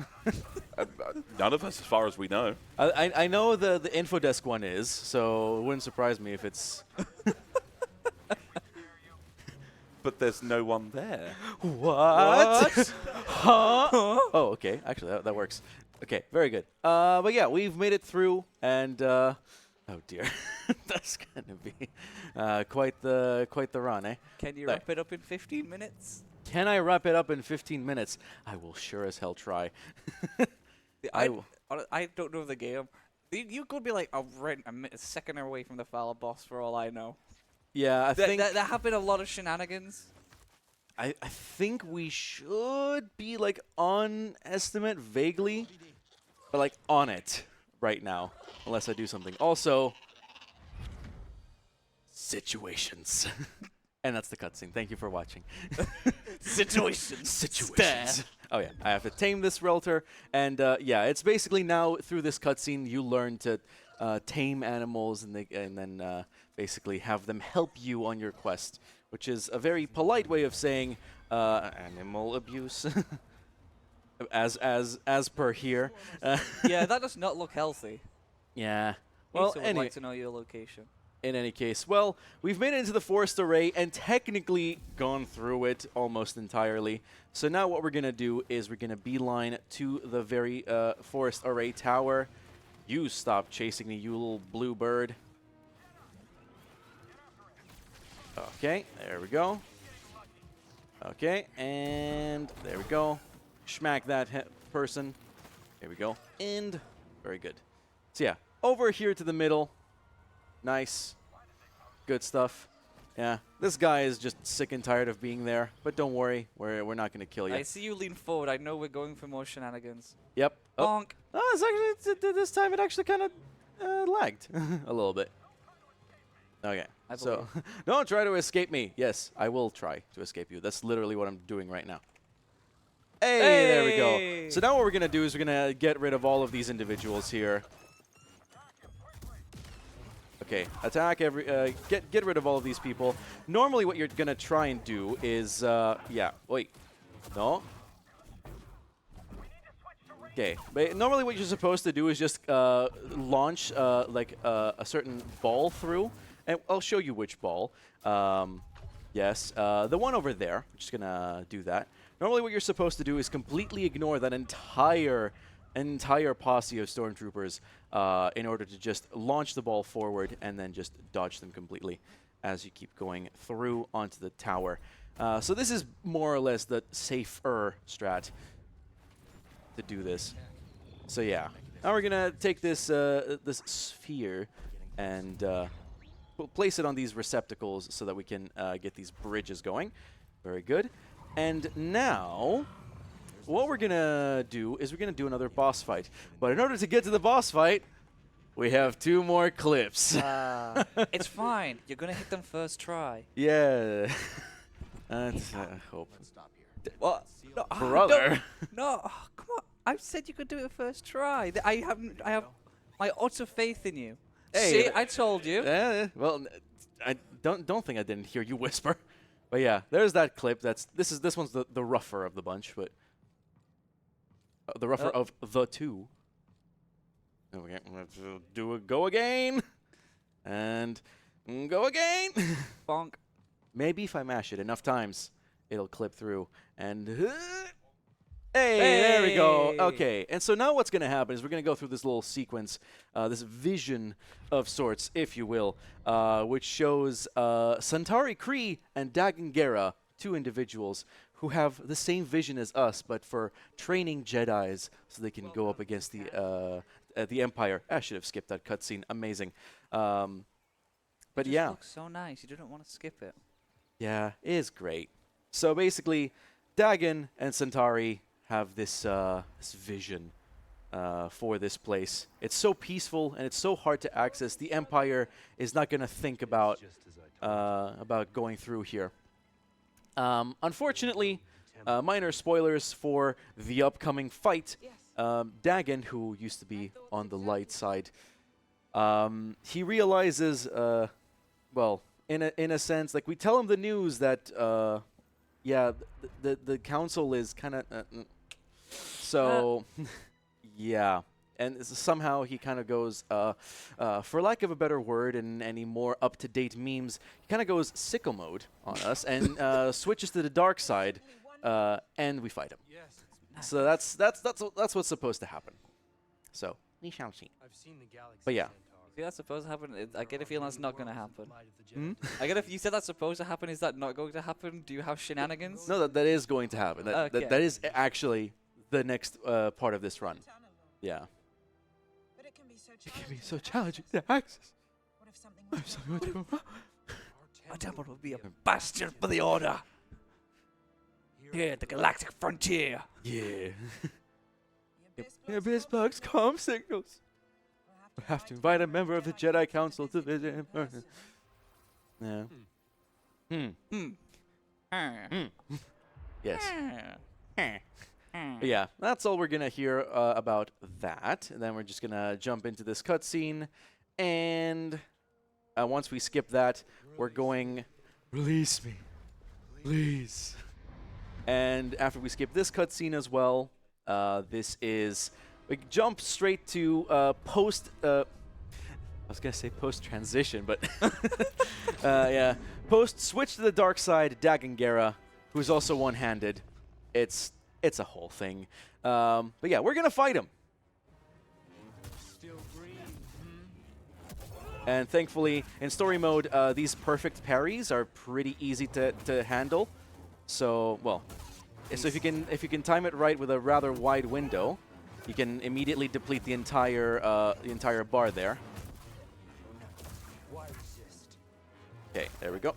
None of us, as far as we know. I know the info desk one is, so it wouldn't surprise me if it's... But there's no one there. What? Huh? Oh, okay. Actually, that works. Okay, very good. But yeah, we've made it through, and oh dear, that's gonna be quite the run, eh? Can you Right. wrap it up in 15 minutes? Can I wrap it up in 15 minutes? I will sure as hell try. I will. I don't know the game. You could be like a second away from the Fowler boss for all I know. Yeah, I think There have been a lot of shenanigans. I think we should be like on estimate vaguely, but like on it right now, unless I do something. Also, situations. And that's the cutscene. Thank you for watching. Situations. Oh yeah, I have to tame this realtor, and yeah, it's basically now through this cutscene you learn to tame animals, and then basically have them help you on your quest, which is a very polite way of saying animal abuse, as per here. Yeah, that does not look healthy. Yeah. Well, Well, would anyway. like to know your location. In any case, well, we've made it into the forest array and technically gone through it almost entirely. So now what we're going to do is we're going to beeline to the very forest array tower. You stop chasing me, you little blue bird. Okay, there we go. Okay, and there we go. Schmack that person. There we go. And very good. So yeah, over here to the middle. Nice. Good stuff. Yeah, this guy is just sick and tired of being there, but don't worry, we're not going to kill you. I see you lean forward. I know we're going for more shenanigans. Yep. Oh, Bonk. oh it's actually this time it actually kind of lagged a little bit. Okay. I So don't try to escape me. Yes, I will try to escape you. That's literally what I'm doing right now. Hey, there we go. Hey! So now what we're going to do is we're going to get rid of all of these individuals here. Okay, attack get rid of all of these people. Normally what you're going to try and do is, yeah, wait, no. Okay, but normally what you're supposed to do is just launch like a certain ball through, and I'll show you which ball. Yes, the one over there, I'm just going to do that. Normally what you're supposed to do is completely ignore that entire posse of stormtroopers in order to just launch the ball forward and then just dodge them completely as you keep going through onto the tower. So this is more or less the safer strat to do this. So yeah, now we're gonna take this this sphere and we'll place it on these receptacles so that we can get these bridges going. Very good. And now what we're going to do is we're going to do another boss fight. But in order to get to the boss fight, we have 2 more clips. It's fine. You're going to hit them first try. Yeah. I hope. What? No, Brother. No, oh, come on. I said you could do it first try. I have my utter faith in you. Hey, See, I told you. Well, I don't think I didn't hear you whisper. But yeah, there's that clip. This one's the rougher of the bunch, but the rougher of the 2. Okay, let's do a go again. And go again. Bonk. Maybe if I mash it enough times, it'll clip through. And hey, there we go. Hey. Okay, and so now what's going to happen is we're going to go through this little sequence, this vision of sorts, if you will, which shows Santari Kree and Dagan Gera, 2 individuals who have the same vision as us, but for training Jedis so they can go up against the the Empire. I should have skipped that cutscene. Amazing. But It just yeah. looks so nice. You didn't want to skip it. Yeah, it is great. So basically, Dagon and Centauri have this this vision for this place. It's so peaceful and it's so hard to access. The Empire is not going to think about going through here. Unfortunately, minor spoilers for the upcoming fight. Dagon, who used to be on the light side, he realizes, well, in a sense, like we tell him the news that, yeah, the council is kind of, so, yeah. And somehow he kind of goes, for lack of a better word and any more up-to-date memes, he kind of goes sicko mode on us and switches to the dark side, and we fight him. So that's what's supposed to happen. So we shall see. But yeah. See, that's supposed to happen. I get a feeling that's not going to happen. I get if you said that's supposed to happen. Is that not going to happen? Do you have shenanigans? No, that is going to happen. Okay. That is actually the next part of this run. Yeah. But it can be so It challenging. can be so challenging to access. What if something went wrong? Our temple will be a bastion for the Order. Here at the galactic frontier. Yeah. The Abyss plugs comm signals. We'll We have to invite a member of the Jedi Council to visit in person. Yeah. Yes. But yeah, that's all we're gonna hear about that. And then we're just gonna jump into this cutscene, and once we skip that, we're going. Release me, please. And after we skip this cutscene as well, this is we jump straight to post. I was gonna say post transition, but yeah, post switch to the dark side. Dagongera, who's also one-handed. It's a whole thing. But yeah, we're gonna fight him. And thankfully, in story mode, these perfect parries are pretty easy to handle. So, well, so if you can time it right with a rather wide window, you can immediately deplete the entire bar there. Okay, there we go.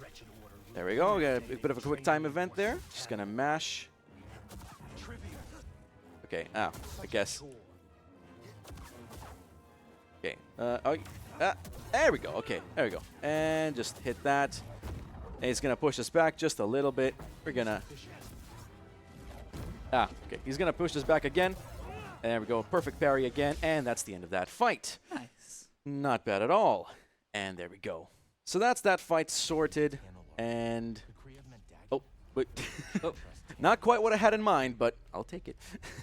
There we go. We got a bit of a quick time event there. Just gonna mash. Okay, I guess. Okay, there we go. Okay, there we go. And just hit that. And he's gonna push us back just a little bit. We're gonna. Okay. He's gonna push us back again. And there we go. Perfect parry again. And that's the end of that fight. Nice. Not bad at all. And there we go. So that's that fight sorted. And. Oh, wait. Oh. Not quite what I had in mind, but I'll take it.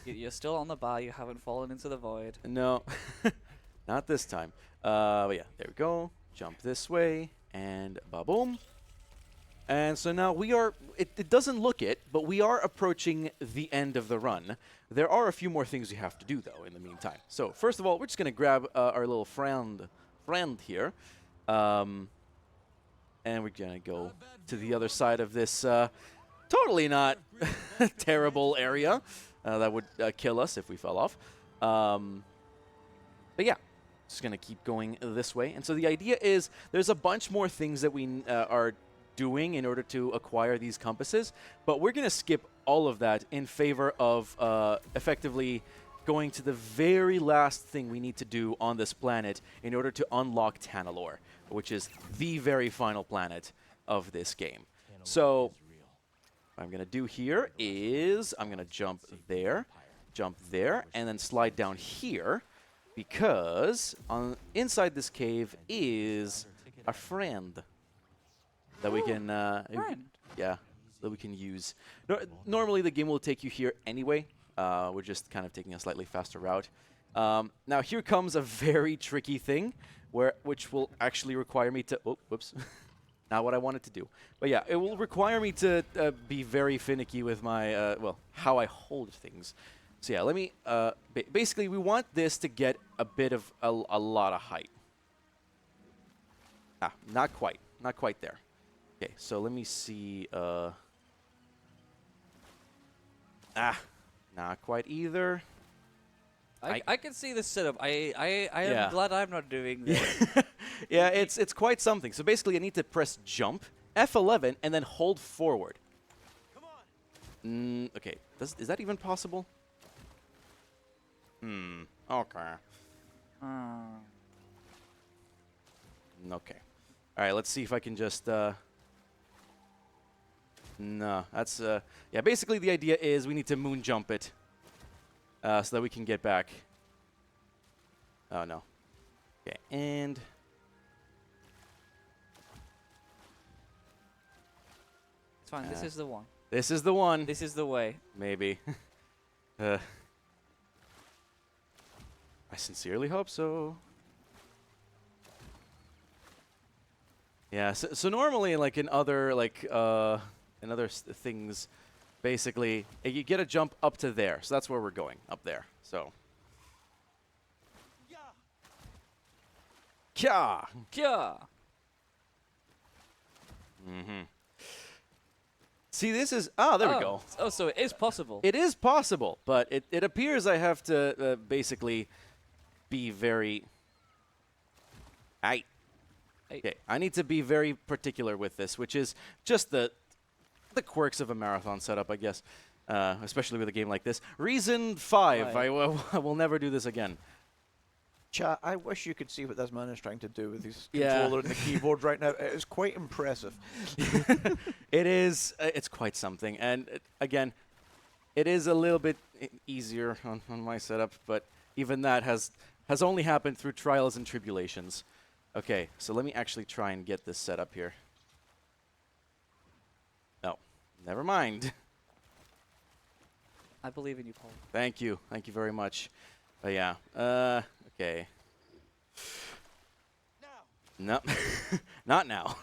You're still on the bar. You haven't fallen into the void. No, not this time. But yeah, there we go. Jump this way, and ba-boom. And so now we are, it doesn't look it, but we are approaching the end of the run. There are a few more things we have to do, though, in the meantime. So first of all, we're just going to grab our little friend here. And we're going to go to the other side of this totally not terrible area that would kill us if we fell off. But yeah, just going to keep going this way. And so the idea is there's a bunch more things that we are doing in order to acquire these compasses, but we're going to skip all of that in favor of effectively going to the very last thing we need to do on this planet in order to unlock Tanalorr, which is the very final planet of this game. So what I'm going to do here is I'm going to jump there, and then slide down here, because inside this cave is a friend that we can that we can use. Normally the game will take you here anyway. We're just kind of taking a slightly faster route. Now here comes a very tricky thing, which will actually require me to. Oh, whoops. Not what I wanted to do. But yeah, it will require me to be very finicky with my, well, how I hold things. So yeah, let me, basically we want this to get a bit of a lot of height. Not quite there. Okay, so let me see, not quite either. I can see this setup. I am Yeah. glad I'm not doing this. Yeah, it's quite something. So basically, I need to press jump, F11, and then hold forward. Okay, is that even possible? Okay. Okay. All right, let's see if I can just... No, that's... Yeah, basically the idea is we need to moon jump it so that we can get back. Oh, no. Okay, and... It's fine. This is the one. This is the one. This is the way. Maybe. I sincerely hope so. Yeah, so normally, like in other things, basically, you get a jump up to there. So that's where we're going, up there. So. Kya! Yeah. See, this is... Oh, there we go. Oh, so it is possible. It is possible, but it appears I have to basically be very... Okay, I need to be very particular with this, which is just the quirks of a marathon setup, I guess, especially with a game like this. Reason 5, I will never do this again. Chat, I wish you could see what this man is trying to do with his Yeah. controller and the keyboard right now. It is quite impressive. It is. It's quite something. And again, it is a little bit easier on my setup, but even that has only happened through trials and tribulations. Okay, so let me actually try and get this set up here. No, never mind. I believe in you, Paul. Thank you. Thank you very much. But yeah. Okay. No. Not now.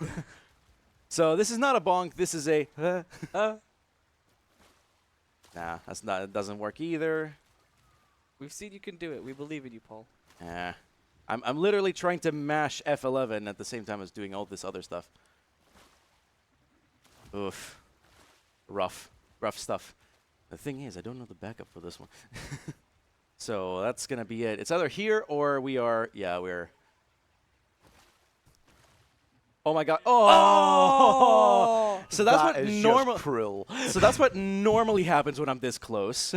So this is not a bonk. This is a... Nah, that's not. It doesn't work either. We've seen you can do it. We believe in you, Paul. Yeah. I'm literally trying to mash F11 at the same time as doing all this other stuff. Oof. Rough stuff. The thing is, I don't know the backup for this one. So that's going to be it. It's either here or we are... Yeah, we're... Oh, my God. Oh! So that's That what is normal... just cruel. So that's what normally happens when I'm this close.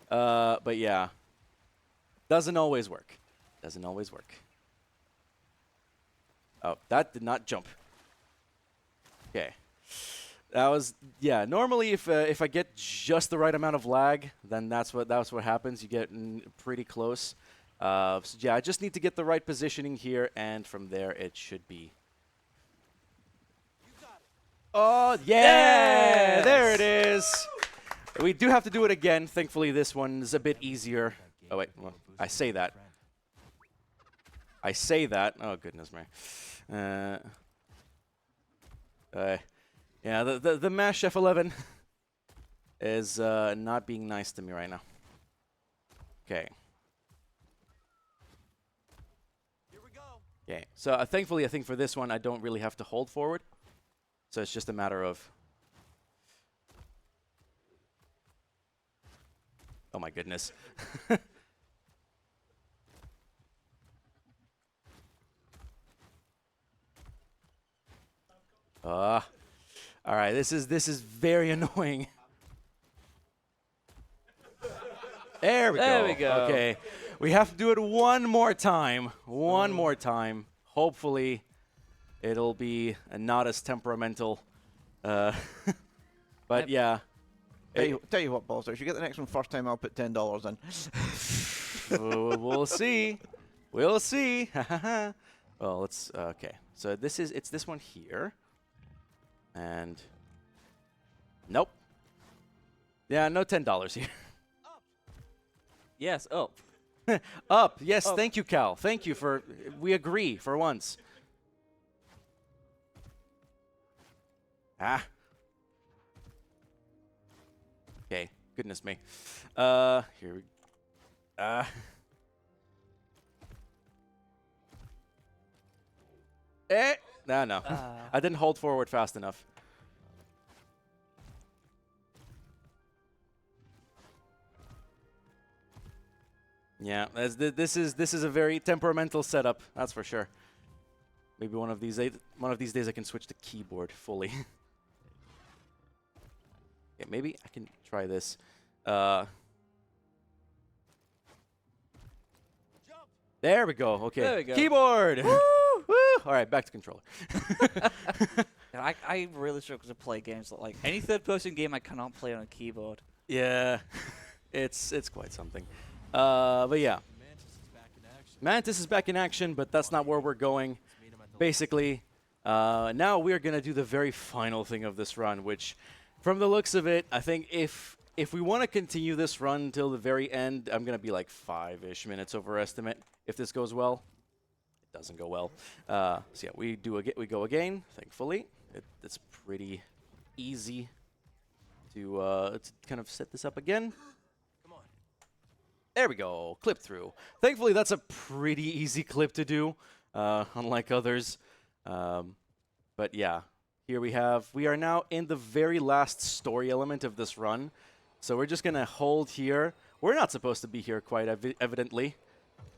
But yeah. Doesn't always work. Doesn't always work. Oh, that did not jump. Okay. That was, yeah, normally if I get just the right amount of lag, then that's what happens. You get pretty close. So yeah, I just need to get the right positioning here, and from there it should be. Oh, yeah! Yes! There it is! We do have to do it again. Thankfully, this one's a bit easier. Oh, wait. Well, I say that. Oh, goodness me. Yeah, the mash F11 is not being nice to me right now. Okay. Here we go. Okay, so thankfully, I think for this one, I don't really have to hold forward. So it's just a matter of... Oh my goodness. All right, this is very annoying. There we go. There we go. Okay, we have to do it one more time. One more time. Hopefully, it'll be not as temperamental. But yeah. Tell you what, Paulister, if you get the next one first time, I'll put $10 in. We'll see. We'll see. Well, let's. Okay. So it's this one here. And nope. Yeah, no $10 here. Yes, up. Up. Yes, Up. thank you, Cal. Thank you for... We agree for once. Ah. Okay, goodness me. Here we... No. I didn't hold forward fast enough. Yeah, this is a very temperamental setup. That's for sure. Maybe one of these days I can switch to keyboard fully. Yeah, maybe I can try this. There we go. Okay. There we go. Keyboard. Woo! All right, back to controller. Yeah, I really struggle to play games like any third-person game I cannot play on a keyboard. Yeah, it's quite something. But yeah, Mantis is back in action, but that's not where we're going. Basically, now we are gonna do the very final thing of this run, which, from the looks of it, I think if we want to continue this run till the very end, I'm gonna be like 5-ish minutes over estimate. If this goes well, it doesn't go well. So yeah, we go again. Thankfully, it's pretty easy to kind of set this up again. There we go, clip through. Thankfully, that's a pretty easy clip to do, unlike others. But yeah, here we are now in the very last story element of this run. So we're just gonna hold here. We're not supposed to be here quite evidently.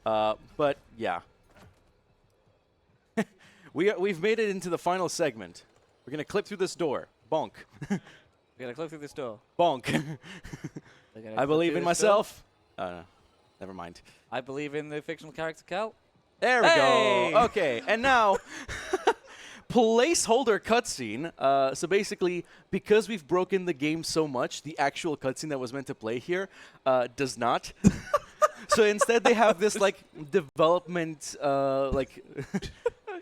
But yeah. We've made it into the final segment. We're gonna clip through this door. Bonk. We gotta click through this door. Bonk. We gotta I click believe through in this door. myself. No, never mind. I believe in the fictional character Cal. There we Hey! go. Okay, and now placeholder cutscene. So basically, because we've broken the game so much, the actual cutscene that was meant to play here does not. So instead, they have this like development, like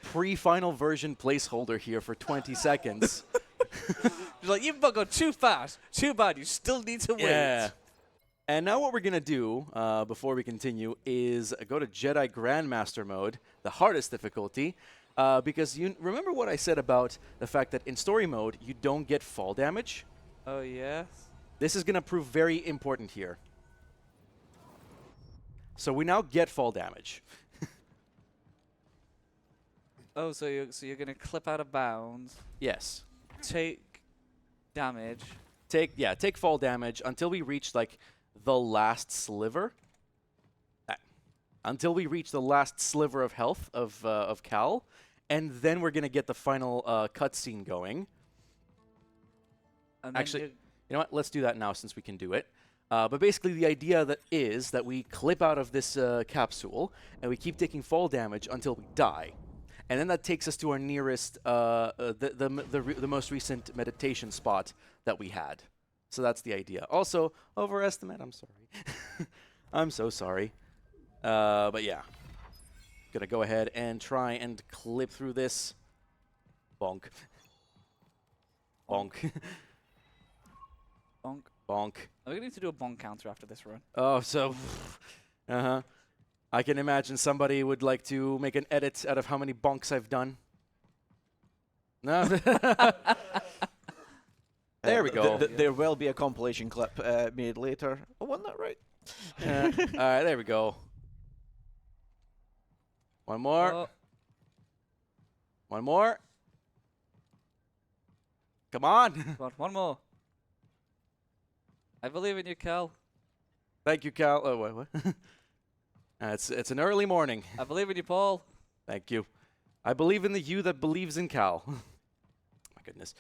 pre-final version placeholder here for 20 seconds. She's like, you've gone too fast. Too bad. You still need to wait. Yeah. And now what we're going to do before we continue is go to Jedi Grandmaster mode, the hardest difficulty, because you remember what I said about the fact that in story mode, you don't get fall damage? Oh, yes. This is going to prove very important here. So we now get fall damage. Oh, so you're gonna clip out of bounds, Yes. take damage. Take fall damage until we reach like the last sliver. Until we reach the last sliver of health of Cal, and then we're gonna get the final cutscene going. And Actually, then you know what? Let's do that now since we can do it. But basically, the idea is that we clip out of this capsule and we keep taking fall damage until we die, and then that takes us to our nearest, the most recent meditation spot that we had. So that's the idea. Also, overestimate. I'm sorry. I'm so sorry. But yeah, gonna go ahead and try and clip through this. Bonk. Bonk. bonk. Bonk. Are we gonna need to do a bonk counter after this run? Oh, so, I can imagine somebody would like to make an edit out of how many bonks I've done. No. There we go. There will be a compilation clip made later. I won that right. All right, there we go. One more. Oh, One more. Come on. come on, one more. I believe in you, Cal. Thank you, Cal. Oh, what? It's an early morning. I believe in you, Paul. Thank you. I believe in the you that believes in Cal. My goodness.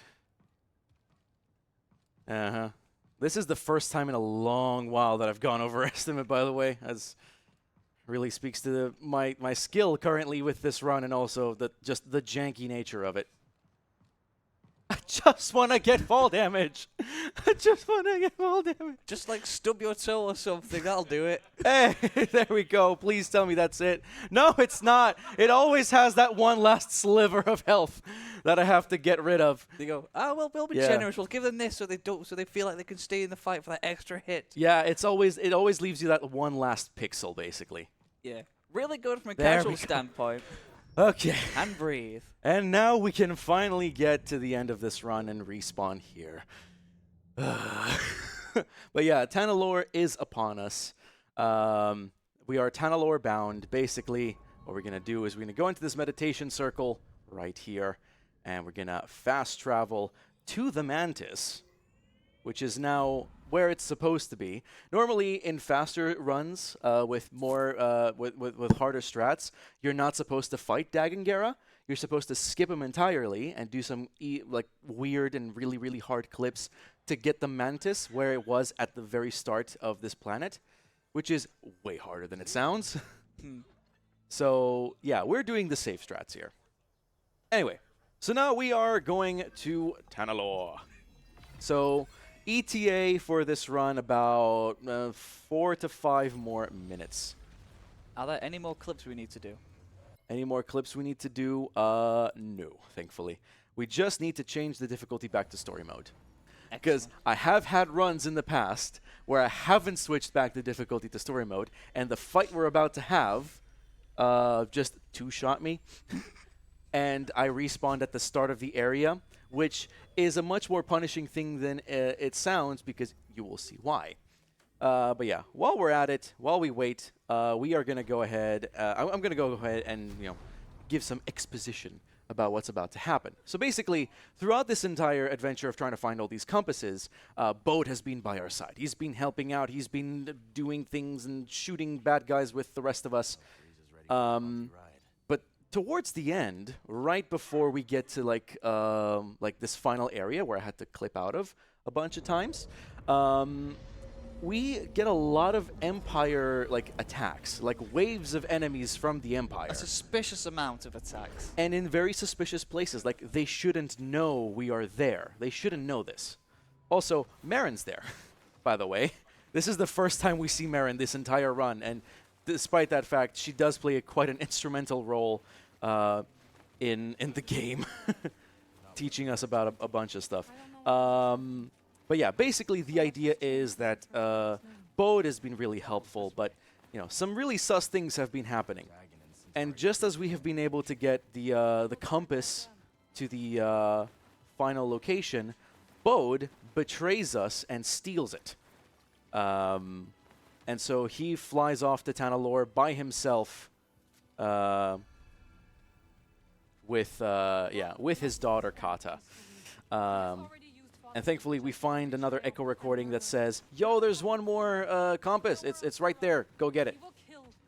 This is the first time in a long while that I've gone over estimate, by the way. As really speaks to my skill currently with this run, and also just the janky nature of it. I just want to get fall damage. I just want to get fall damage. Just like stub your toe or something. That'll do it. Hey, there we go. Please tell me that's it. No, it's not. It always has that one last sliver of health that I have to get rid of. They go, well, we'll be Yeah. generous. We'll give them this so they feel like they can stay in the fight for that extra hit. Yeah, it always leaves you that one last pixel, basically. Yeah. Really good from a There casual we go. standpoint. Okay. And breathe. And now we can finally get to the end of this run and respawn here. But yeah, Tanalorr is upon us. We are Tanalorr bound. Basically, what we're going to do is we're going to go into this meditation circle right here, and we're going to fast travel to the Mantis, which is now where it's supposed to be. Normally, in faster runs with more with harder strats, you're not supposed to fight Dagongera. You're supposed to skip him entirely and do some like weird and really, really hard clips to get the Mantis where it was at the very start of this planet, which is way harder than it sounds. So, yeah, we're doing the safe strats here. Anyway, so now we are going to Tanalorr. So, ETA for this run about 4 to 5 more minutes. Are there any more clips we need to do? Any more clips we need to do? No, thankfully. We just need to change the difficulty back to story mode. Because I have had runs in the past where I haven't switched back the difficulty to story mode, and the fight we're about to have just two-shot me, and I respawned at the start of the area, which is a much more punishing thing than it sounds, because you will see why. But yeah, while we're at it, while we wait, we are going to go ahead. I'm going to go ahead and give some exposition about what's about to happen. So basically, throughout this entire adventure of trying to find all these compasses, Bode has been by our side. He's been helping out. He's been doing things and shooting bad guys with the rest of us. But towards the end, right before we get to like this final area where I had to clip out of a bunch of times, we get a lot of Empire attacks, like waves of enemies from the Empire. A suspicious amount of attacks. And in very suspicious places. Like, they shouldn't know we are there. They shouldn't know this. Also, Marin's there, by the way. This is the first time we see Marin this entire run, and despite that fact, she does play quite an instrumental role in the game, teaching us about a bunch of stuff. But yeah, basically the idea is that Bode has been really helpful, but some really sus things have been happening. And just as we have been able to get the compass to the final location, Bode betrays us and steals it. And so he flies off to Tanalorr by himself with his daughter Kata. And thankfully, we find another echo recording that says, "Yo, there's one more compass. It's right there. Go get it."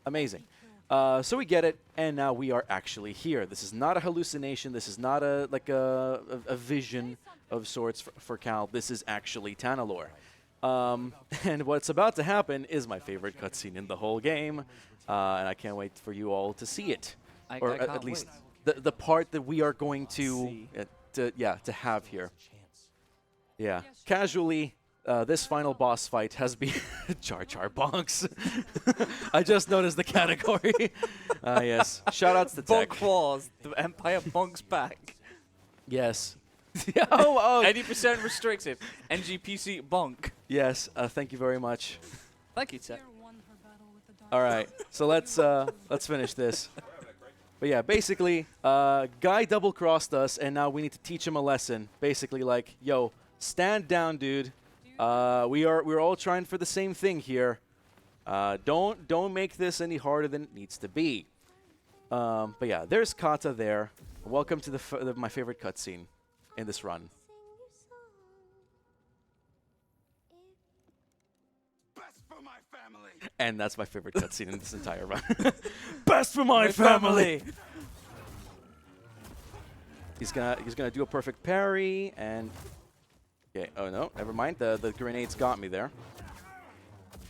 Amazing. So we get it, and now we are actually here. This is not a hallucination. This is not a vision of sorts for Cal. This is actually Tanalorr. And what's about to happen is my favorite cutscene in the whole game, and I can't wait for you all to see it, or at least the part that we are going to have here. Yeah, casually, this final boss fight has been Jar Jar Bonks. I just noticed the category. Yes, shoutouts to Tech. Bonk Wars, the Empire bonks back. Yes. oh. 80% restricted. NGPC bonk. Yes, thank you very much. Thank you, Tech. All right, so let's finish this. But yeah, basically, Guy double-crossed us, and now we need to teach him a lesson. Basically, like, yo, stand down, dude. We're all trying for the same thing here. Don't make this any harder than it needs to be. But yeah, there's Kata there. Welcome to my favorite cutscene in this run. Best for my family. And that's my favorite cutscene in this entire run. Best for my family. He's gonna do a perfect parry, and okay. Oh no, never mind. The grenades got me there.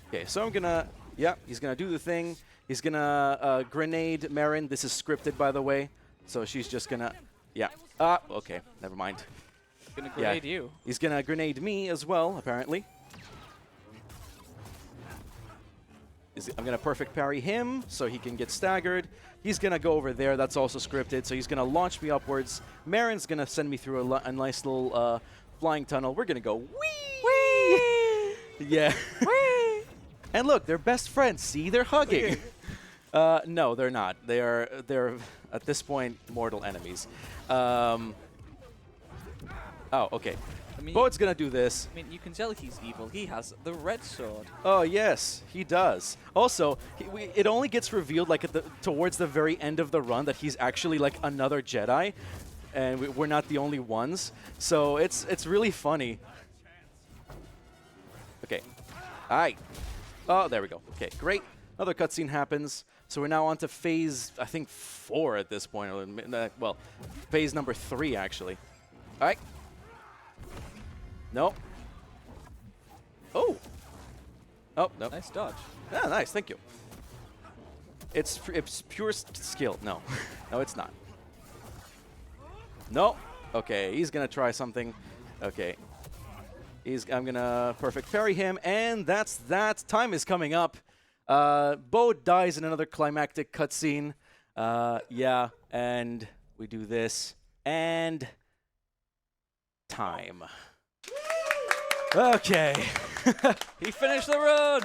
Okay, so I'm gonna. Yeah, he's gonna do the thing. He's gonna grenade Marin. This is scripted, by the way. So she's just gonna. Yeah. Okay. Never mind. Gonna grenade you. He's gonna grenade me as well, apparently. I'm gonna perfect parry him so he can get staggered. He's gonna go over there. That's also scripted. So he's gonna launch me upwards. Marin's gonna send me through a nice little flying tunnel. We're gonna go wee. Wee. Yeah. Wee. And look, they're best friends. See, they're hugging. No, they're not. They're at this point mortal enemies. Oh, okay. I mean, Bode's gonna do this. I mean, you can tell he's evil. He has the red sword. Oh yes, he does. Also, it only gets revealed like towards the very end of the run that he's actually like another Jedi, and we're not the only ones. So it's really funny. Okay. All right. Oh, there we go. Okay, great. Another cutscene happens. So we're now on to phase, I think, 4 at this point. Well, phase number 3, actually. All right. No. Oh. Oh, no. Nice dodge. Yeah, nice. Thank you. It's pure skill. No. No, it's not. No. Okay, he's going to try something. Okay. I'm going to perfect parry him, and that's that. Time is coming up. Bo dies in another climactic cutscene. Yeah, and we do this, and time. Okay. He finished the run.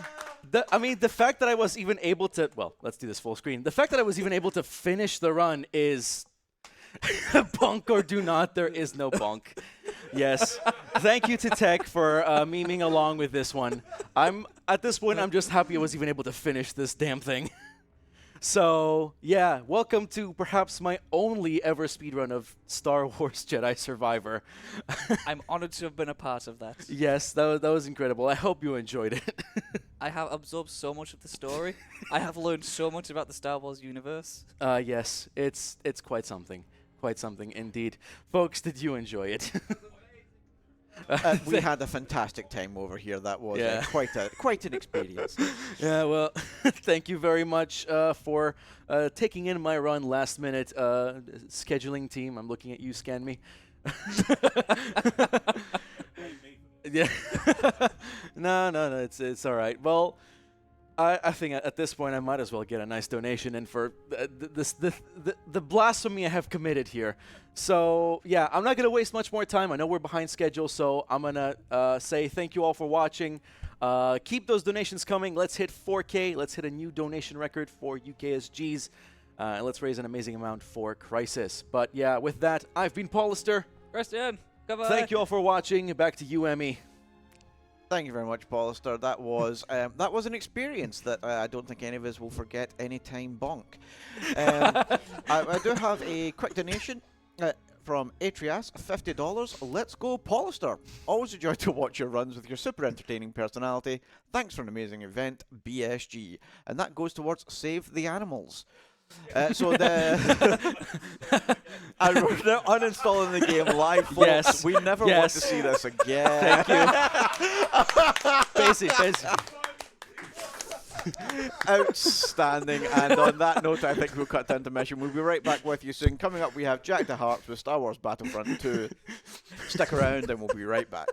I mean, the fact that I was even able to, well, let's do this full screen. The fact that I was even able to finish the run is bonk or do not. There is no bonk. Yes. Thank you to Tech for memeing along with this one. At this point, I'm just happy I was even able to finish this damn thing. So, yeah, welcome to perhaps my only ever speedrun of Star Wars Jedi Survivor. I'm honored to have been a part of that. Yes, that was incredible. I hope you enjoyed it. I have absorbed so much of the story. I have learned so much about the Star Wars universe. Yes, it's quite something. Quite something indeed. Folks, did you enjoy it? We had a fantastic time over here. That was Yeah. quite an experience. Yeah, well, thank you very much for taking in my run last minute. Scheduling team, I'm looking at you, scan me. Yeah. No, it's all right. Well, I think at this point I might as well get a nice donation in for the blasphemy I have committed here. So yeah, I'm not gonna waste much more time. I know we're behind schedule, so I'm gonna say thank you all for watching. Keep those donations coming. Let's hit 4K. Let's hit a new donation record for UKSGs. And let's raise an amazing amount for Crisis. But yeah, with that, I've been Paulister. Christian, goodbye. Thank you all for watching. Back to you, Emmy. Thank you very much, Paulister. That was an experience that I don't think any of us will forget anytime. Bonk. I do have a quick donation from Atrias, $50. Let's go, Paulister. Always a joy to watch your runs with your super entertaining personality. Thanks for an amazing event, BSG. And that goes towards Save the Animals. So we're now uninstalling the game live, folks. Yes. We never want to Yes. see this again. Thank you. Basic. Outstanding. And on that note, I think we'll cut down to mission. We'll be right back with you soon. Coming up, we have Jack the Hearts with Star Wars Battlefront 2. Stick around and we'll be right back.